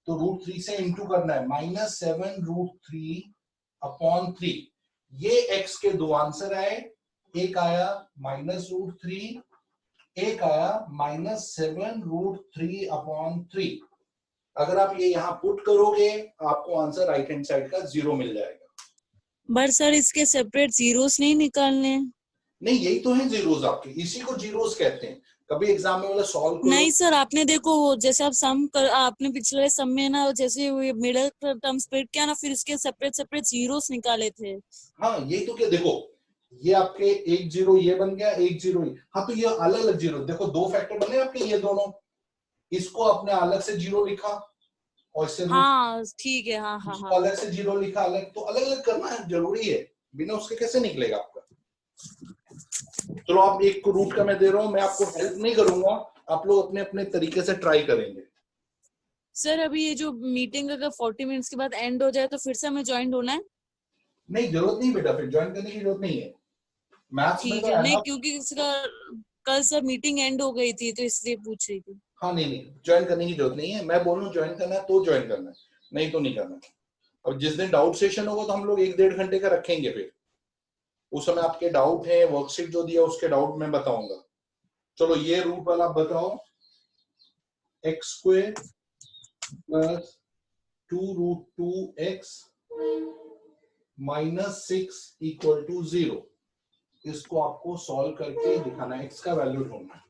तो √3 से इंटू करना है, -7 √3 अपॉन 3। ये x के दो आंसर आए, एक आया -√3, एक आया -7 √3 अपॉन 3। अगर आप ये यहाँ पुट करोगे आपको आंसर राइट हैंड साइड का 0 मिल जाएगा। बट सर इसके सेपरेट जीरोस नहीं निकालने? नहीं, यही तो है जीरोस आपके, इसी को जीरोस कहते हैं। कभी एग्जाम में वाला सॉल्व करो। नहीं सर, आपने देखो वो जैसे आप सम कर, आपने पिछले सम में ना जैसे मिडिल टर्म स्प्लिट किया ना, फिर इसके सेपरेट जीरोस निकाले थे। हाँ, यही तो, क्या देखो ये आपके 1 0 ये बन गया, 1 0 ये, हाँ तो ये अलग अलग जीरो, देखो दो फैक्टर बने आपके ये दोनों, इसको आपने अलग से 0 लिखा और इससे हाँ ठीक है, हाँ हाँ इसको हाँ। अलग से 0 लिखा, अलग, तो अलग अलग करना है, जरूरी है, बिना उसके कैसे निकलेगा आपका। चलो आप एक रूट का मैं दे रहा हूं, मैं आपको हेल्प नहीं करूंगा, आप लोग अपने अपने तरीके से ट्राई करेंगे। सर अभी ये जो मीटिंग अगर 40 मिनट्स के बाद एंड हो जाए तो फिर से हमें ज्वाइन होना है? नहीं, जरूरत नहीं बेटा, फिर ज्वाइन करने की जरूरत नहीं है। मैथ्स में ठीक तो है, नहीं है क्योंकि इसका कल सर मीटिंग एंड हो गई थी तो इसलिए पूछ रही थी। हाँ, नहीं ज्वाइन करने की जरूरत नहीं है, मैं बोल रहा हूँ ज्वाइन करना है तो ज्वाइन करना है, नहीं तो नहीं करना। अब जिस दिन डाउट सेशन होगा तो हम लोग 1-1.5 घंटे का रखेंगे, फिर उस समय आपके डाउट है, वर्कशीट जो दिया उसके डाउट मैं बताऊंगा। चलो ये रूट वाला आप बताओ, x² plus 2√2x -6 equal to 0, इसको आपको सॉल्व करके दिखाना है, x का वैल्यू ढूंढना है।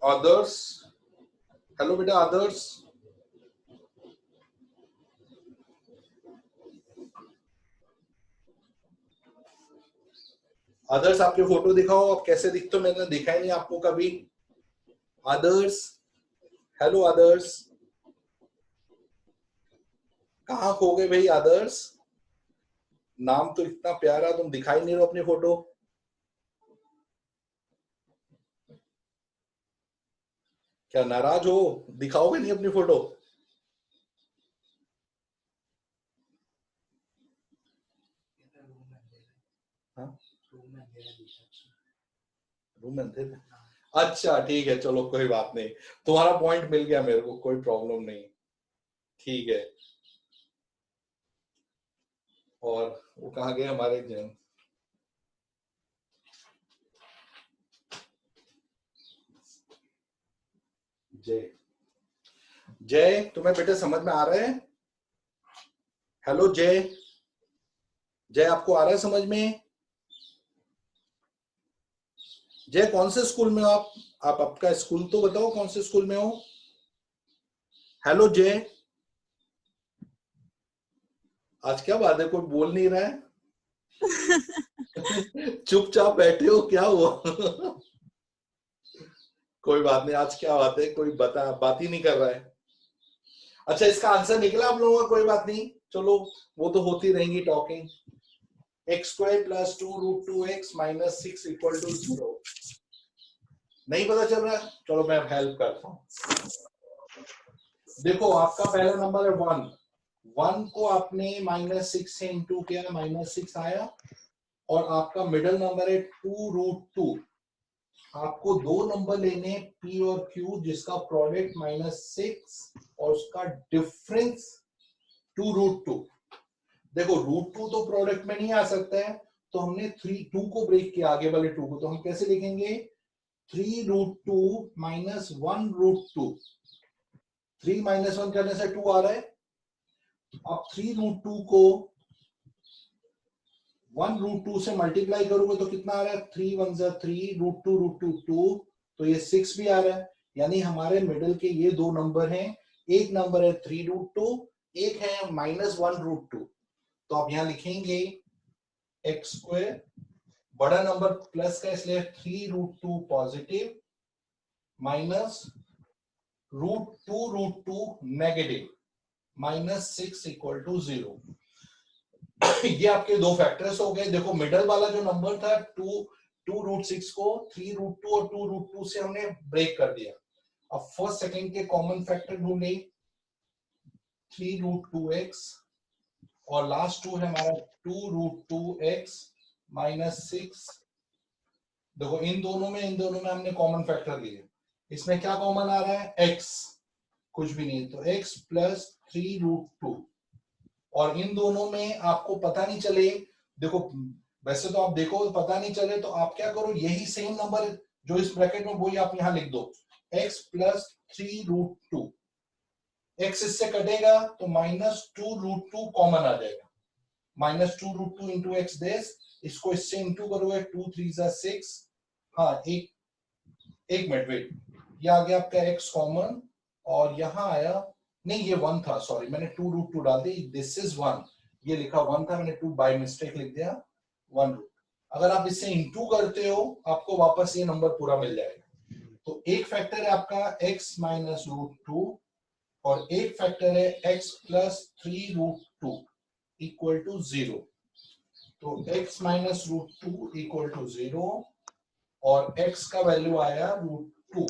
अदर्स, हेलो बेटा, अदर्स अदर्स आपके फोटो दिखाओ, आप कैसे दिखते हो, मैंने देखा ही नहीं आपको कभी। अदर्स, हेलो अदर्स, कहाँ खो गए भाई अदर्स? नाम तो इतना प्यारा, तुम दिखाई नहीं रहो अपनी फोटो। क्या नाराज हो, दिखाओगे नहीं अपनी फोटो? रूम में थे? अच्छा ठीक है, चलो कोई बात नहीं, तुम्हारा पॉइंट मिल गया मेरे को, कोई प्रॉब्लम नहीं, ठीक है। और वो कहाँ गए हमारे जैन? जय, जय तुम्हें बेटे समझ में आ रहा है? हेलो जय, जय आपको आ रहा है समझ में? जय कौन से स्कूल में हो आप आपका स्कूल तो बताओ, कौन से स्कूल में हो? हेलो जय, आज क्या बात है, कोई बोल नहीं रहा है? चुपचाप बैठे हो, क्या हुआ? कोई बात नहीं, आज क्या बात है, कोई बात ही नहीं कर रहा है। अच्छा, इसका आंसर निकला आप लोगों का? कोई बात नहीं, चलो वो तो होती रहेंगी टॉकिंग। x² + 2√2x - 6 = 0। नहीं पता चल रहा है? चलो मैं हेल्प करता हूँ। देखो आपका पहला नंबर है 1, 1 को आपने -6 से इंटू किया, -6 आया। और आपका मिडिल नंबर है 2√2। आपको दो नंबर लेने p और q, जिसका प्रोडक्ट -6 और उसका डिफरेंस 2√2। देखो √2 तो प्रोडक्ट में नहीं आ सकता है, तो हमने 2 को ब्रेक किया, आगे वाले 2 को, तो हम कैसे लिखेंगे? 3√2 - 1√2। 3 - 1 करने से 2 आ रहा है। अब 3√2 को 1√2 से मल्टीप्लाई करोगे तो कितना आ रहा है? 3 × 1 = 3, √2 √2 2, तो ये 6 भी आ रहा है। यानी हमारे मिडिल के ये दो नंबर हैं, एक नंबर है 3√2, एक है -1√2। तो आप यहां लिखेंगे x², बड़ा नंबर प्लस का इसलिए 3√2 पॉजिटिव -√2√2 नेगेटिव, -6 = 0। ये आपके दो फैक्टर्स हो गए। देखो मिडल वाला जो नंबर था 2√6 को 3√2 और 2√2 से हमने ब्रेक कर दिया। अब फर्स्ट सेकंड के कॉमन फैक्टर ढूंढे, 3√2x और लास्ट 2 है हमारा 2√2x - 6। देखो इन दोनों में हमने कॉमन फैक्टर लिए। इसमें क्या कॉमन आ रहा है? x, कुछ भी नहीं, तो x + 3√2। और इन दोनों में आपको पता नहीं चले, देखो वैसे तो आप देखो पता नहीं चले तो आप क्या करो, यही सेम नंबर जो इस ब्रैकेट में वही आप यहां लिख दो, x + 3√2। x इससे कटेगा तो -2√2 कॉमन आ जाएगा, -2√2 × x देस, इसको इससे इंटू करोगे 2 × 3 = 6। हाँ एक मिनट वेट, ये आ गया आपका x कॉमन और यहां आया, नहीं ये 1 था, सॉरी मैंने 2√2 डाल दी, दिस इज 1, ये लिखा 1 था, मैंने 2 बाय मिस्टेक लिख दिया 1 रूट। अगर आप इससे इंटू करते हो आपको वापस ये नंबर पूरा मिल जाएगा। तो एक फैक्टर है आपका x - √2 और एक फैक्टर है x + 3√2 = 0। तो x - √2 = 0 और x का वैल्यू आया √2।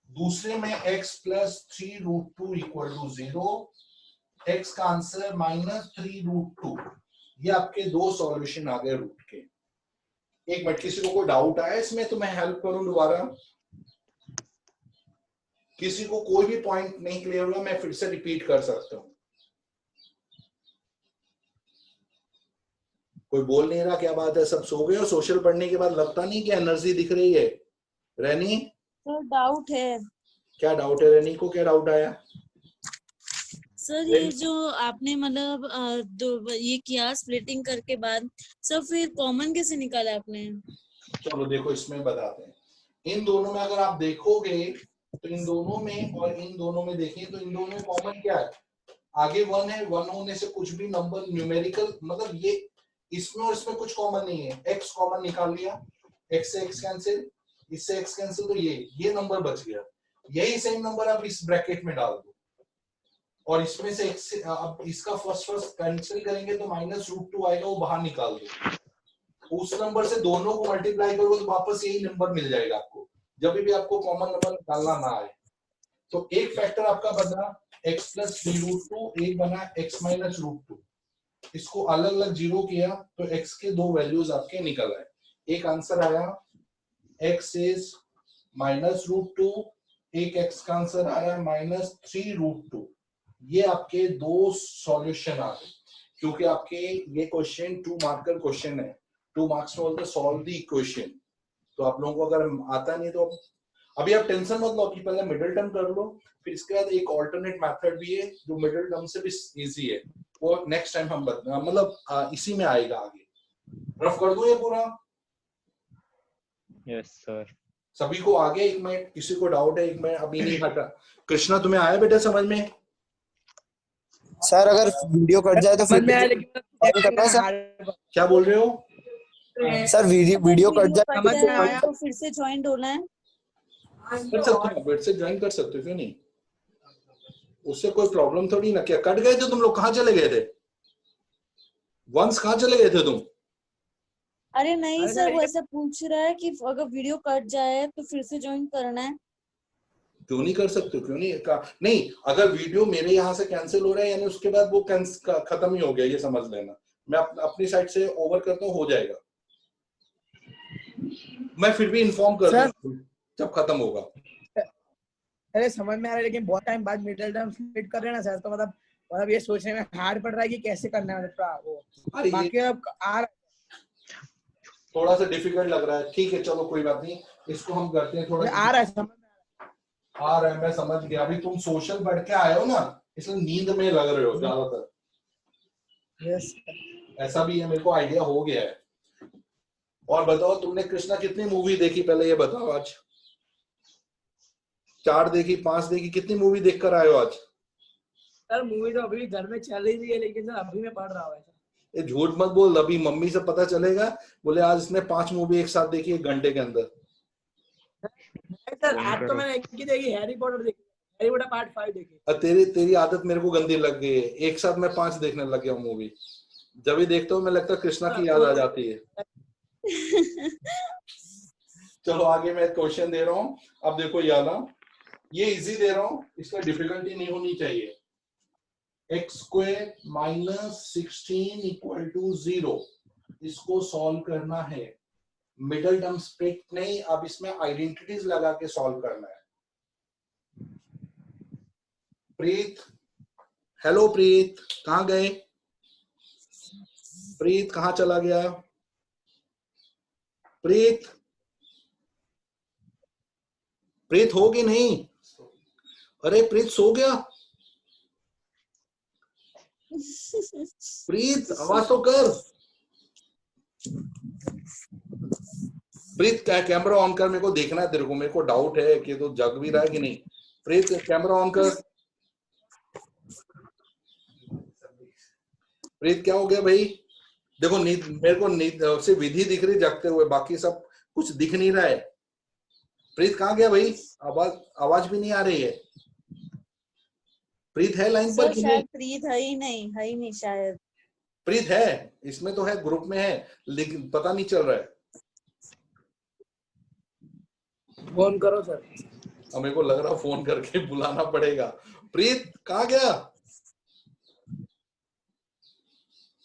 दूसरे में x + 3√2 = 0, x का आंसर -3√2। ये आपके दो सॉल्यूशन आ गए रूट के। एक मिनट, किसी को कोई डाउट आया इसमें तो मैं हेल्प करूं दोबारा? किसी को कोई भी पॉइंट नहीं क्लियर हुआ, मैं फिर से रिपीट कर सकता हूं। कोई बोल नहीं रहा, क्या बात है, सब सो गए हो? सोशल पढ़ने के बाद लगता नहीं कि एनर्जी दिख रही है। रैनी सर डाउट है। क्या डाउट है? रैनी को क्या डाउट आया? सर ये जो आपने मतलब ये किया स्प्लिटिंग करके बाद, सर फिर कॉमन कैसे निकाला आपने? चलो देखो इसमें बताते हैं। इन दोनों में अगर आप देखोगे तो इन दोनों में और इन दोनों में देखें तो इन दोनों में कॉमन क्या है? आगे 1 है, 1 होने से कुछ भी नंबर न्यूमेरिकल, मतलब ये इसमें और इसमें कुछ कॉमन नहीं है। x कॉमन निकाल लिया, x से x कैंसिल, इससे x कैंसिल, तो ये नंबर बच गया। यही सेम नंबर आप इस ब्रैकेट में डाल दो और इसमें से x से अब इसका फर्स्ट कैंसिल करेंगे तो -√2 आएगा, वो बाहर निकाल दो। उस नंबर से दोनों को मल्टीप्लाई करोगे तो वापस यही नंबर मिल जाएगा आपको, जब भी आपको कॉमन नंबर निकालना ना आए। तो एक फैक्टर आपका बना x + 3√2, एक बना x - √2। इसको अलग अलग जीरो किया तो x के दो वैल्यूज आपके निकल आए। एक आंसर आया x इज -√2, एक x का आंसर आया -3√2। ये आपके दो सॉल्यूशन आ गए, क्योंकि आपके ये क्वेश्चन 2 मार्कर क्वेश्चन है। 2 मार्क्स में बोलते सॉल्व द इक्वेशन। तो आप लोगों को अगर आता नहीं तो अभी आप टेंशन मत लो कि पहले मिडिल टर्म कर लो, फिर इसके बाद एक ऑल्टरनेट मेथड भी है जो मिडिल टर्म से भी इजी है, वो नेक्स्ट टाइम हम मतलब इसी में आएगा आगे। रफ कर दो ये पूरा। Yes sir. सभी को आगे? एक मिनट, किसी को डाउट है? एक मिनट, अभी नहीं हटा। कृष्णा तुम्हें आया बेटा समझ में? सर अगर वीडियो कट जाए तो समझ फिर में आया, लेकिन करना है सर? क्या बोल रहे हो? सर वीडियो कट जाए कट समझ में जाए आया। तो फिर से ज्वाइन होना है। कर सकते हो, वेट से ज्वाइन कर सकते हो, क्यों नहीं? उससे कोई प्रॉब्लम थोड़ी ना। क्या कट गए थे तुम लोग? कहाँ चले गए थे? वंस कहाँ चले गए थे तुम? अरे नहीं अरे सर, सर, वो ऐसा पूछ रहा है कि अगर वीडियो कट जाए तो फिर से ज्वाइन करना है। क्यों नहीं कर सकते हो? क्यों नहीं नहीं, अगर वीडियो मेरे यहाँ से कैंसिल हो रहा है यानी उसके बाद वो खत्म ही हो गया, ये समझ लेना। मैं अपनी साइड से ओवर करता हूँ, हो जाएगा। मैं फिर भी इन्फॉर्म कर सर, दूंगा जब खत्म होगा। अरे समझ में आ रहा है, लेकिन बहुत टाइम बाद मिडिल टर्म स्प्लिट कर रहे हैं ना सर, तो मतलब ये सोचने में हार्ड पड़ रहा है कि कैसे करना है वो। अरे ये बाकी अब थोड़ा सा डिफिकल्ट लग रहा है, ठीक है चलो कोई बात नहीं, इसको हम करते हैं थोड़ा। आ रहा है समझ में आ रहा है, मैं समझ गया। अभी तुम सोशल बढ़ के आए हो ना, इसलिए नींद में लग रहे हो ज्यादातर। यस ऐसा भी है, मेरे को आइडिया हो गया है। और बताओ, तुमने कृष्णा कितनी मूवी देखी पहले ये बताओ आज? 4 देखी, 5 देखी, कितनी मूवी देख कर आए हो आज? सर। मूवी तो अभी घर में चल ही रही है, लेकिन सर अभी मैं पढ़ रहा हूँ। ये झूठ मत बोल, अभी मम्मी से पता चलेगा, बोले आज इसने 5 मूवी एक साथ देखी 1 घंटे के अंदर। सर आज तो मैंने एक ही देखी, हैरी पॉटर देखी, हैरी पॉटर पार्ट 5 देखी। तेरी आदत मेरे को गंदी लग गई है, एक साथ मैं 5 देखने लग गया हूँ मूवी। जब भी देखता हूँ मैं लगता है कृष्णा की याद आ जाती है। चलो आगे मैं क्वेश्चन दे रहा हूँ। अब देखो याला, ये इजी दे रहा हूँ, इसका डिफिकल्टी नहीं होनी चाहिए। X square minus 16 equal to 0, इसको सॉल्व करना है। मिडल टर्म स्प्लिट नहीं, अब इसमें आइडेंटिटीज लगा के सॉल्व करना है। प्रीत, हेलो प्रीत, कहाँ गए? प्रीत कहाँ चला गया? प्रीत, प्रीत हो कि नहीं? अरे प्रीत सो गया? प्रीत आवाज तो कर। प्रीत कैमरा ऑन कर, मेरे को देखना है तेरे को, मेरे को डाउट है कि तो जग भी रहा है कि नहीं। प्रीत कैमरा ऑन कर। प्रीत क्या हो गया भाई? देखो नींद, मेरे को नींद से विधि दिख रही जगते हुए, बाकी सब कुछ दिख नहीं रहा है। प्रीत कहाँ गया भाई? आवाज भी नहीं आ रही है। प्रीत है लाइन पर सर कि नहीं? शायद प्रीत है ही नहीं शायद। प्रीत है, इसमें तो है, ग्रुप में है, लेकिन पता नहीं चल रहा है। फोन करो सर। अब मेरे को लग रहा फोन करके बुलाना पड़ेगा। प्रीत कहाँ गया?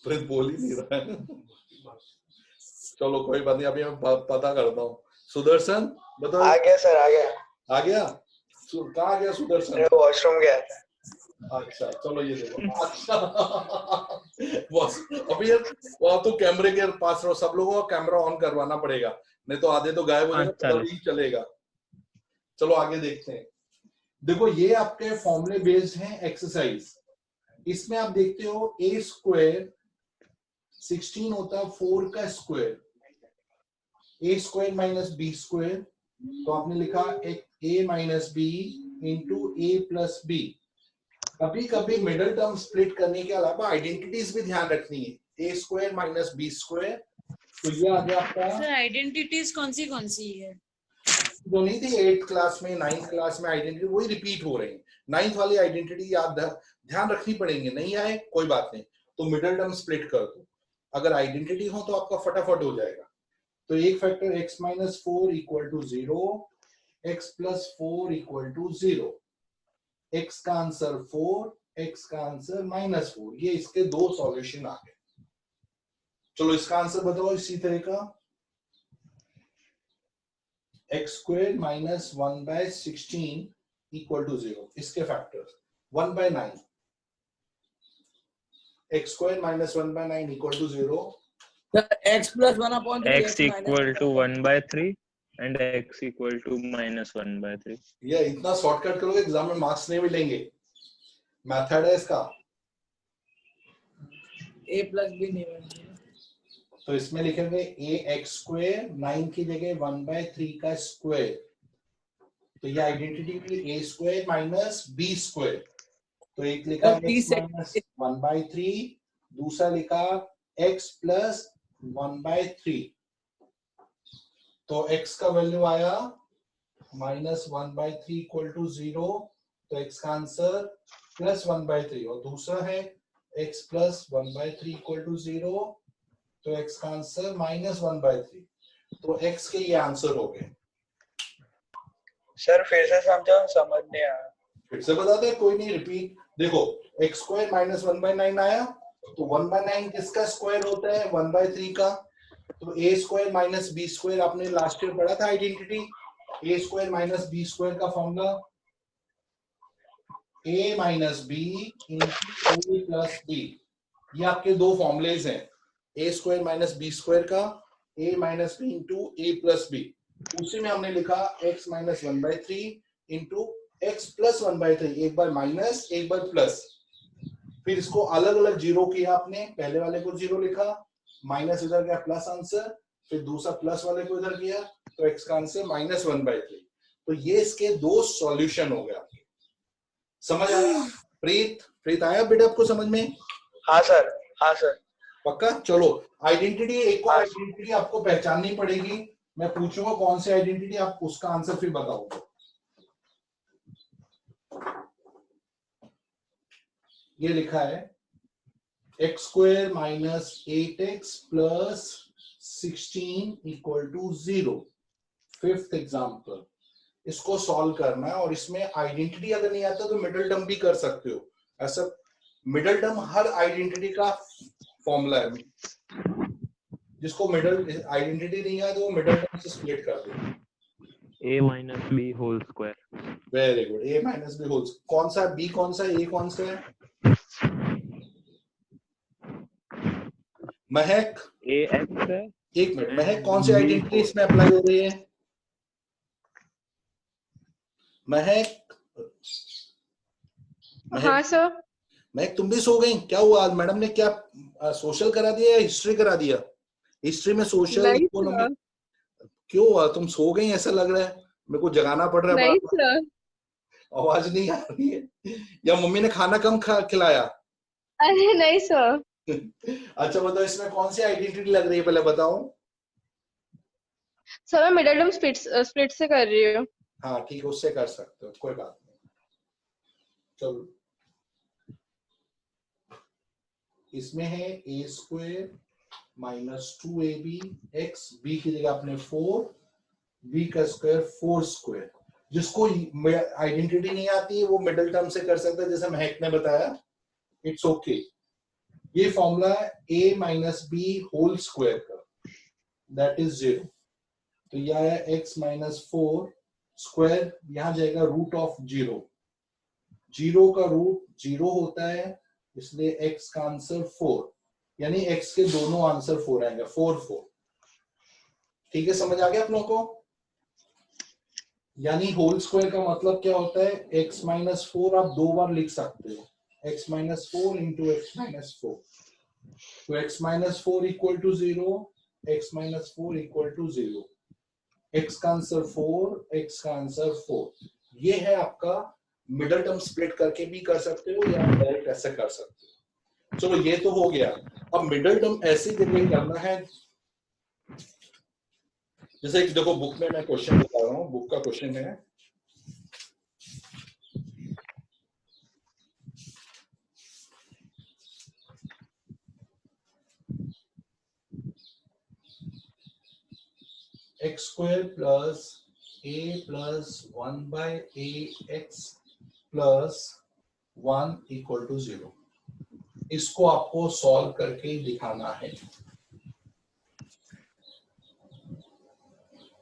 प्रीत बोल ही नहीं रहा है। चलो कोई बात नहीं, अभी मैं पता करता हूँ। सुदर्शन बताओ। आ गया सर, आ गया। आ गया? कहाँ गया सुदर्शन? वॉशरूम गया। अच्छा चलो ये देखो। अच्छा बस अभी वहां तो कैमरे के पास रहो, सब लोगों का कैमरा ऑन करवाना पड़ेगा, नहीं तो आधे तो गायब हो जाएगा, पता नहीं चलेगा। चलो आगे देखते हैं। देखो ये आपके फॉर्मूले बेस्ड हैं एक्सरसाइज। इसमें आप देखते हो ए स्क्वायर 16 होता है 4 का स्क्वायर, ए स्क्वायर माइनस बी स्क्वायर, तो आपने लिखा ए माइनस बी इंटू ए प्लस बी। कभी कभी मिडिल टर्म स्प्लिट करने के अलावा आइडेंटिटीज भी ध्यान रखनी है। ए स्क्वायर माइनस बी स्क्वायर, तो ये आ गया आपका। सर आइडेंटिटीज कौन सी है? जो नहीं थी 8th क्लास में, 9th क्लास में आइडेंटिटी वही रिपीट हो रही है। 9th वाली आइडेंटिटी याद ध्यान रखनी पड़ेंगे, नहीं आए कोई बात नहीं, तो मिडिल टर्म स्प्लिट कर दो। अगर आइडेंटिटी हो तो आपका फटाफट हो जाएगा। तो एक factor x minus 4 equal to 0, x plus 4 equal to 0, x का आंसर 4, x का आंसर माइनस 4। ये इसके 2 सॉल्यूशन आ गए। चलो इसका आंसर बताओ इसी तरह का। x square minus 1/16 equal to 0, इसके factors 1/9, x square minus 1/9 equal to 0, x plus 1/3, x equal to 1/3 and x equal to minus 1/3। ये इतना शॉर्टकट करोगे एग्जाम में मार्क्स नहीं मिलेंगे, मेथड है इसका। a plus b नहीं बनेगा, तो इसमें लिखेंगे ax स्क्वायर 9 की जगह 1/3 का स्क्वायर, तो ये आइडेंटिटी हुई a square minus b square. तो एक लिखा x माइनस 1/3, दूसरा लिखा x प्लस 1/3, तो x का वैल्यू आया माइनस 1/3 इक्वल टू 0, तो x का आंसर प्लस 1/3, और दूसरा है x प्लस 1/3 इक्वल टू 0, तो x का आंसर माइनस 1/3। तो x के ये आंसर हो गए। सर फिर से समझो, समझ नहीं आया। फिर से बता दे, कोई नहीं, रिपीट। देखो x स्क्वायर माइनस 1/9 आया, तो 1/9 किसका स्क्वायर होता है? 1/3 का। तो a square minus B square आपने लास्ट ईयर पढ़ा था identity. a square minus B square का formula a minus B into a plus B. ये आपके दो फॉर्मूलेज हैं, a square minus B square का, a minus B into a plus B. उसी में हमने लिखा x minus 1/3 into x plus 1/3, एक बार माइनस एक बार प्लस। फिर इसको अलग अलग जीरो किया आपने, पहले वाले को जीरो लिखा, माइनस इधर गया प्लस आंसर, फिर दूसरा प्लस वाले को इधर किया, तो x का आंसर माइनस 1/3। तो ये इसके दो सॉल्यूशन हो गए आपके। समझ आया? प्रीत आया बेटा आपको समझ में? हाँ सर, हाँ सर। पक्का? चलो आइडेंटिटी, एक और आइडेंटिटी आपको पहचाननी पड़ेगी। मैं पूछूंगा कौन सी आइडेंटिटी, आप उसका आंसर फिर बताओगे। ये लिखा है x square minus 8x plus 16 equal to 0। Fifth example, इसको सॉल्व करना है, और इसमें आइडेंटिटी अगर नहीं आता तो मिडिल टर्म भी कर सकते हो। ऐसा मिडिल टर्म हर आइडेंटिटी का फॉर्मूला है। जिसको मिडिल आइडेंटिटी नहीं आता वो मिडिल टर्म से स्प्लिट कर दो। a minus B whole square. Very good, a minus B whole. कौन सा b, कौन सा a, कौन सा है? महक, a x है। एक मिनट, महक कौन सी आइडेंटिटी इसमें अप्लाई हो रही है? महक, हाँ सर। महक तुम भी सो गई? क्या हुआ आज मैडम ने क्या सोशल करा दिया या हिस्ट्री करा दिया? हिस्ट्री में सोशल नहीं इकोनॉमी सर, क्यों हुआ? तुम सो गई ऐसा लग रहा है, मेरे को जगाना पड़ रहा है नहीं बार बार। सर। आवाज नहीं आ रही है या मम्मी ने खाना कम खिलाया? अरे नहीं सर। अच्छा बताओ, इसमें कौन सी आइडेंटिटी लग रही है पहले बताओ। सर मैं मिडिल टर्म स्प्लिट से कर रही हूँ। हाँ ठीक है, उससे कर सकते हो, कोई बात नहीं। चलो इसमें है a square minus 2ab x, b की जगह आपने 4, b का स्क्वायर 4 स्क्वायर। जिसको आइडेंटिटी नहीं आती है वो मिडिल टर्म से कर सकता है, जैसे महक ने बताया। It's okay. ये फॉर्मूला है a minus B whole square का, दैट इज 0। तो यह है x माइनस 4 स्क्वायर, यहां जाएगा रूट ऑफ 0। 0 का रूट 0 होता है, इसलिए x का आंसर 4, यानी x के दोनों आंसर 4 आएंगे, 4 4। ठीक है, समझ आ गया आप लोगों को? यानी होल स्क्वायर का मतलब क्या होता है? x माइनस 4 आप दो बार लिख सकते हो, x minus 4 into X minus 4। तो x minus 4 equal to 0, x minus 4 equal to 0। x का आंसर 4, x का आंसर 4। ये है आपका मिडिल टर्म, स्प्लिट करके भी कर सकते हो या डायरेक्ट ऐसे कर सकते हो। चलो ये तो हो गया। अब मिडिल टर्म ऐसे करके करना है, जैसे कि देखो बुक में मैं क्वेश्चन बता रहा हूँ, बुक का क्वेश्चन है x square plus a plus 1/ax plus 1 equal to 0। इसको आपको सॉल्व करके दिखाना है।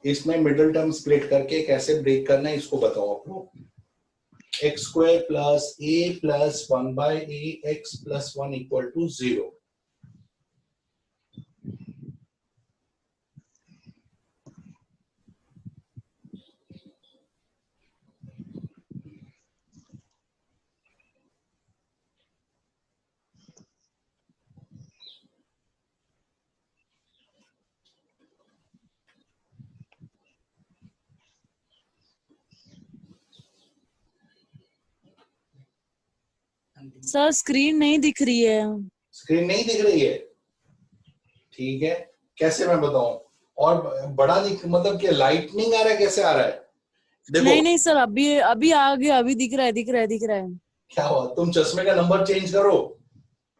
इसमें मिडिल टर्म स्प्लिट करके कैसे ब्रेक करना है इसको बताओ आप लोग। X square plus a plus 1/ax plus 1 equal to 0। Sir screen नहीं दिख रही है। स्क्रीन नहीं दिख रही है? ठीक है, कैसे मैं बताऊं? और बड़ा दिख, मतलब क्या लाइटनिंग आ रहा है, कैसे आ रहा है? देखो नहीं नहीं सर, अभी अभी आ गया, अभी दिख रहा है, दिख रहा है, दिख रहा है। क्या हुआ, तुम चश्मे का नंबर चेंज करो,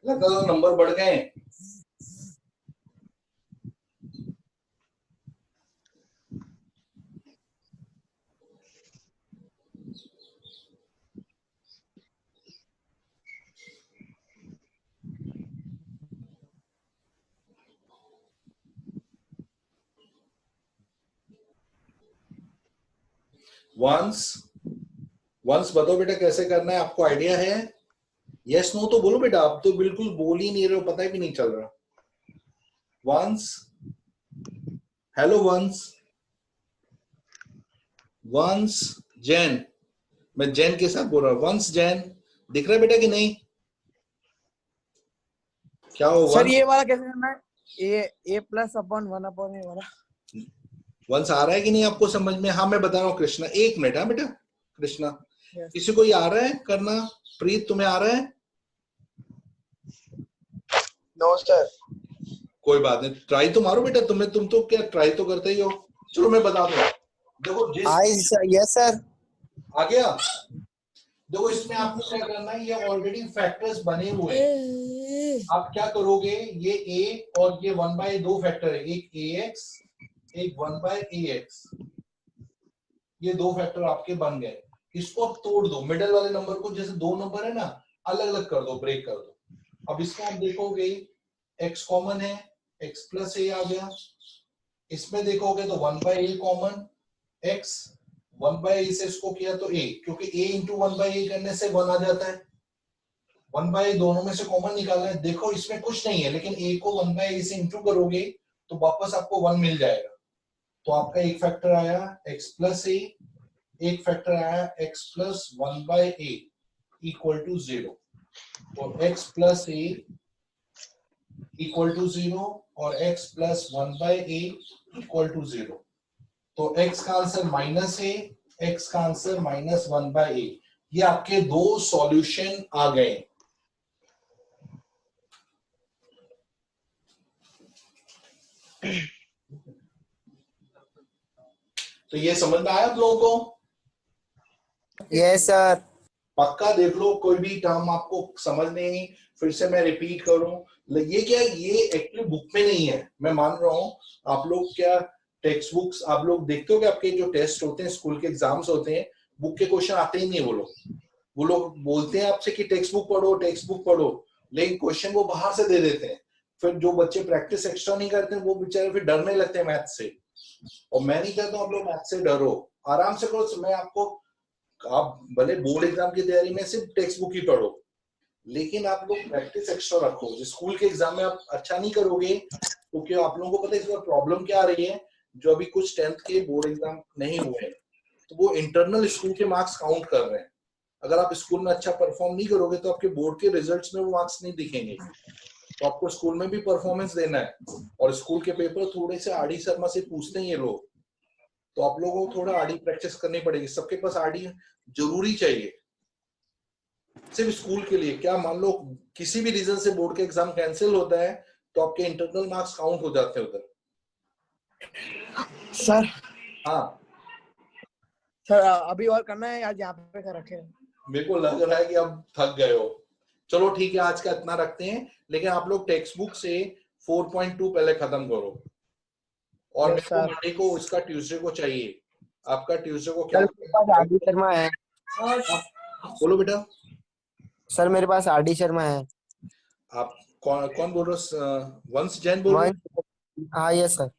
लगता तो नंबर बढ़ गए। वंस वंस बताओ बेटा कैसे करना है, आपको आइडिया है? यस नो तो बोलो बेटा, आप तो बिल्कुल बोल ही नहीं रहे हो, पता भी नहीं चल रहा। वंस, हेलो वंस, वंस जैन, मैं जैन के साथ बोल रहा हूँ। वंस जैन दिख रहा है बेटा कि नहीं? क्या हो सर वंस? ये वाला कैसे करना है? ए प्लस अपॉन 1 अपॉन ए वाला वंस आ रहा है कि नहीं आपको समझ में? हाँ मैं बता रहा हूँ कृष्णा, एक मिनट। हाँ बेटा कृष्णा, Yes. किसी को ये आ रहा है करना? प्रीत तुम्हें आ रहा है? No sir. कोई बात नहीं, ट्राई तो मारो बेटा, तुम तो क्या ट्राई तो करते ही हो। चलो मैं बता दूं, देखो जिस यस सर। आ गया। देखो इसमें आपको क्या करना है, ये ऑलरेडी फैक्टर्स बने हुए हैं। आप क्या करोगे, ये a और ये 1/a दो फैक्टर है, एक ax एक 1/ax, ये दो फैक्टर आपके बन गए। इसको आप तोड़ दो, मिडिल वाले नंबर को, जैसे दो नंबर है ना, अलग अलग कर दो, ब्रेक कर दो। अब इसमें आप देखोगे x कॉमन है, x प्लस a आ गया। इसमें देखोगे तो 1/a कॉमन, x 1/a से इसको किया तो a, क्योंकि a इंटू 1/a करने से 1 आ जाता है। 1/a दोनों में से कॉमन निकालना है। देखो इसमें कुछ नहीं है, लेकिन a को 1/a से इंटू करोगे तो वापस आपको 1 मिल जाएगा। तो आपका एक फैक्टर आया x प्लस a, एक फैक्टर आया x plus 1/a equal to 0। तो x plus a equal to 0 और x plus 1/a equal to 0। तो x का आंसर -a, x का आंसर -1/a। ये आपके दो सॉल्यूशन आ गए। तो ये समझ में आया आप लोगों को? Yes sir. पक्का देख लो, कोई भी टर्म आपको समझ नहीं, फिर से मैं रिपीट करूं, ये क्या, ये एक्चुअली बुक में नहीं है, मैं मान रहा हूं। आप लोग क्या टेक्स्ट बुक्स आप लोग देखते हो कि आपके जो टेस्ट होते हैं, स्कूल के एग्जाम्स होते हैं, बुक के क्वेश्चन आते ही नहीं। वो लोग बोलते हैं आपसे कि टेक्स्ट बुक पढ़ो, टेक्स्ट बुक पढ़ो, लेकिन क्वेश्चन वो बाहर से दे देते हैं। फिर जो बच्चे प्रैक्टिस एक्स्ट्रा नहीं करते वो बेचारे फिर डरने लगते हैं मैथ से। और मैं नहीं कहता हूं आप लोग मैथ से डरो, आराम से करो। मैं आपको, आप भले बोर्ड एग्जाम की तैयारी में सिर्फ टेक्स्ट बुक ही पढ़ो, लेकिन आप लोग प्रैक्टिस एक्स्ट्रा रखो। जो स्कूल के एग्जाम में आप अच्छा नहीं करोगे तो क्या आप लोगों को पता है इस बार प्रॉब्लम क्या आ रही है? जो अभी कुछ 10th के बोर्ड एग्जाम नहीं हुए हैं, तो वो इंटरनल स्कूल के मार्क्स काउंट कर रहे हैं। अगर आप स्कूल में अच्छा परफॉर्म नहीं करोगे तो आपके बोर्ड के रिजल्ट्स में वो मार्क्स नहीं दिखेंगे। तो आपको स्कूल में भी परफॉर्मेंस देना है। और स्कूल के पेपर थोड़े से आरडी शर्मा से पूछते हैं ये लोग, तो आप लोगों को थोड़ा आरडी प्रैक्टिस करनी पड़ेगी। सबके पास आरडी जरूरी चाहिए, सिर्फ स्कूल के लिए। क्या मान लो किसी भी रीजन से बोर्ड के एग्जाम कैंसिल होता है तो आपके इंटरनल मार्क्स काउंट हो जाते हैं उधर। सर। हाँ सर अभी और करना है, आज यहाँ पे कर रखे हैं। मेरे को लग रहा है कि अब थक गए हो। चलो ठीक है, आज का इतना रखते हैं, लेकिन आप लोग टेक्स्ट बुक से 4.2 पहले खत्म करो। और मेरे को मंडे को इसका ट्यूसडे को चाहिए। आपका ट्यूसडे को क्या? आरडी शर्मा है। बोलो बेटा। सर मेरे पास आरडी शर्मा है। आप कौन बोल रहे हो? वंश जैन बोल रहे हो? हाँ yes sir.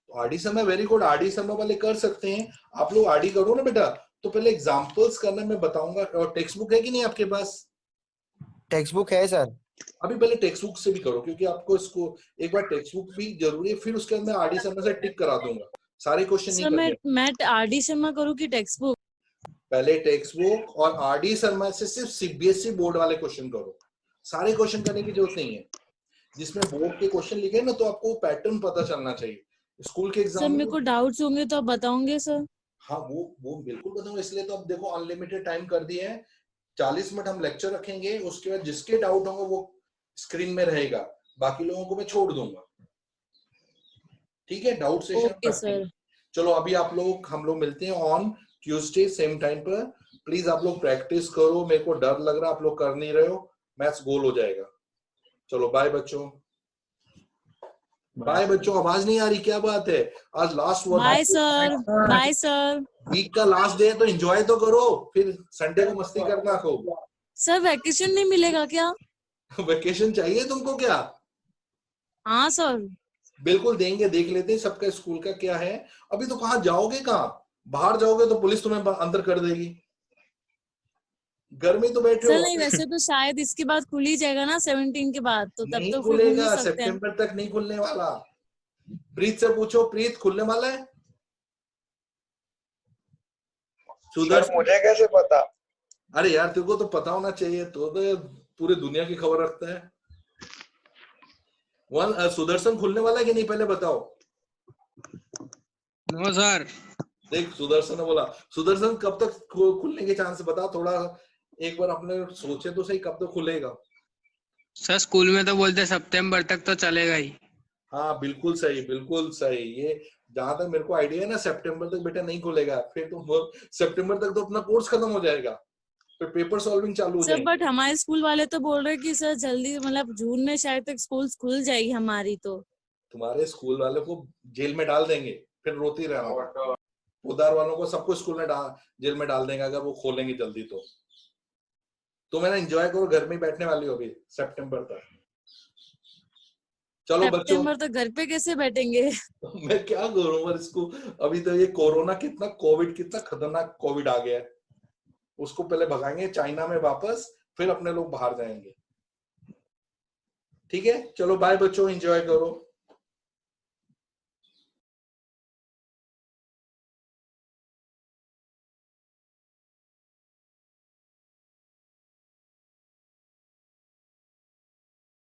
RD Sharma very good, RD Sharma वाले कर सकते हैं। आप लोग आरडी करो ना बेटा, तो पहले एग्जांपल्स करना मैं बताऊंगा। और टेक्स्ट बुक है कि नहीं आपके पास? टेक्स्ट बुक है सर। अभी पहले टेक्स्ट बुक से भी करो, क्योंकि आपको इसको एक बार टेक्स्ट बुक भी जरूरी है, फिर उसके अंदर आरडी शर्मा से टिक करा दूंगा। सारे क्वेश्चन नहीं करने। मैं आरडी शर्मा करूँ कि टेक्स्ट बुक? पहले टेक्स्ट बुक और आरडी शर्मा से सिर्फ सीबीएसई बोर्ड वाले क्वेश्चन करो। सारे क्वेश्चन करने की जरूरत नहीं है। जिसमें बोर्ड के क्वेश्चन लिखे ना, तो आपको पैटर्न पता चलना चाहिए। स्कूल के एग्जाम सर में मेरे को डाउट्स होंगे तो आप बताओगे सर? हाँ वो बिल्कुल बताऊंगा। इसलिए तो अब देखो अनलिमिटेड टाइम कर दिया है, 40 मिनट हम लेक्चर रखेंगे। उसके बाद जिसके डाउट होंगे वो स्क्रीन में रहेगा, बाकी लोगों को मैं छोड़ दूंगा। ठीक है, डाउट सेशन ओके सर। चलो अभी आप लोग, हम लोग मिलते हैं ऑन ट्यूसडे सेम टाइम पर। प्लीज आप लोग प्रैक्टिस करो, मेरे को डर लग रहा है आप लोग कर नहीं रहे हो, मैथ्स गोल हो जाएगा। चलो बाय बच्चों, बाय बच्चों। आवाज नहीं आ रही, क्या बात है? आज last bye sir, bye sir. Week का लास्ट डे है तो एंजॉय तो करो, फिर संडे को मस्ती करना खूब। सर वैकेशन नहीं मिलेगा क्या? वेकेशन चाहिए तुमको क्या? हाँ सर। बिल्कुल देंगे, देख लेते हैं सबका स्कूल का क्या है। अभी तो कहाँ जाओगे, कहाँ बाहर जाओगे तो पुलिस तुम्हें अंदर कर देगी। घर में तो बैठे सर हो। नहीं, वैसे तो शायद इसके बाद खुल ही जाएगा ना 17 के बाद, तो तब नहीं तो फिर घूम ही खुलेगा, सकते हैं। सितंबर तक नहीं खुलने वाला। प्रीत से पूछो, प्रीत खुलने वाला है? सुदर्शन मुझे कैसे पता? अरे यार तेरे को तो पता होना चाहिए, तो पूरी दुनिया की खबर रखता है। सुदर्शन खुलने वाला है कि नहीं पहले बताओ। No sir. देख सुदर्शन ने बोला। सुदर्शन कब तक खुलने के चांस बता थोड़ा, एक बार अपने सोचे तो सही, कब तक खुलेगा? सर स्कूल में तो बोलते सितंबर तक तो चलेगा ही। हाँ बिल्कुल सही, बिल्कुल सही। ये जहां तक मेरे को आइडिया है ना, सितंबर तक बेटा नहीं खुलेगा। फिर तो सितंबर तक तो अपना कोर्स खत्म हो जाएगा, फिर पेपर सॉल्विंग चालू हो सर जाएगी। बट हमारे स्कूल वाले तो बोल रहे कि सर जल्दी, मतलब जून में शायद तक स्कूल खुल जाएगी हमारी। तो तुम्हारे स्कूल वाले को जेल में डाल देंगे, फिर रोती रहना। उधार वालों को सबको स्कूल में जेल में डाल देंगे अगर वो खोलेंगे जल्दी तो। तुम है ना एंजॉय करो, घर में बैठने वाली हो अभी सितंबर तक। चलो बच्चों, सितंबर तक घर पे कैसे बैठेंगे? मैं क्या करूं पर इसको। अभी तो ये कोरोना कितना, कोविड कितना खतरनाक कोविड आ गया है, उसको पहले भगाएंगे चाइना में वापस, फिर अपने लोग बाहर जाएंगे। ठीक है, चलो बाय बच्चों, एंजॉय करो।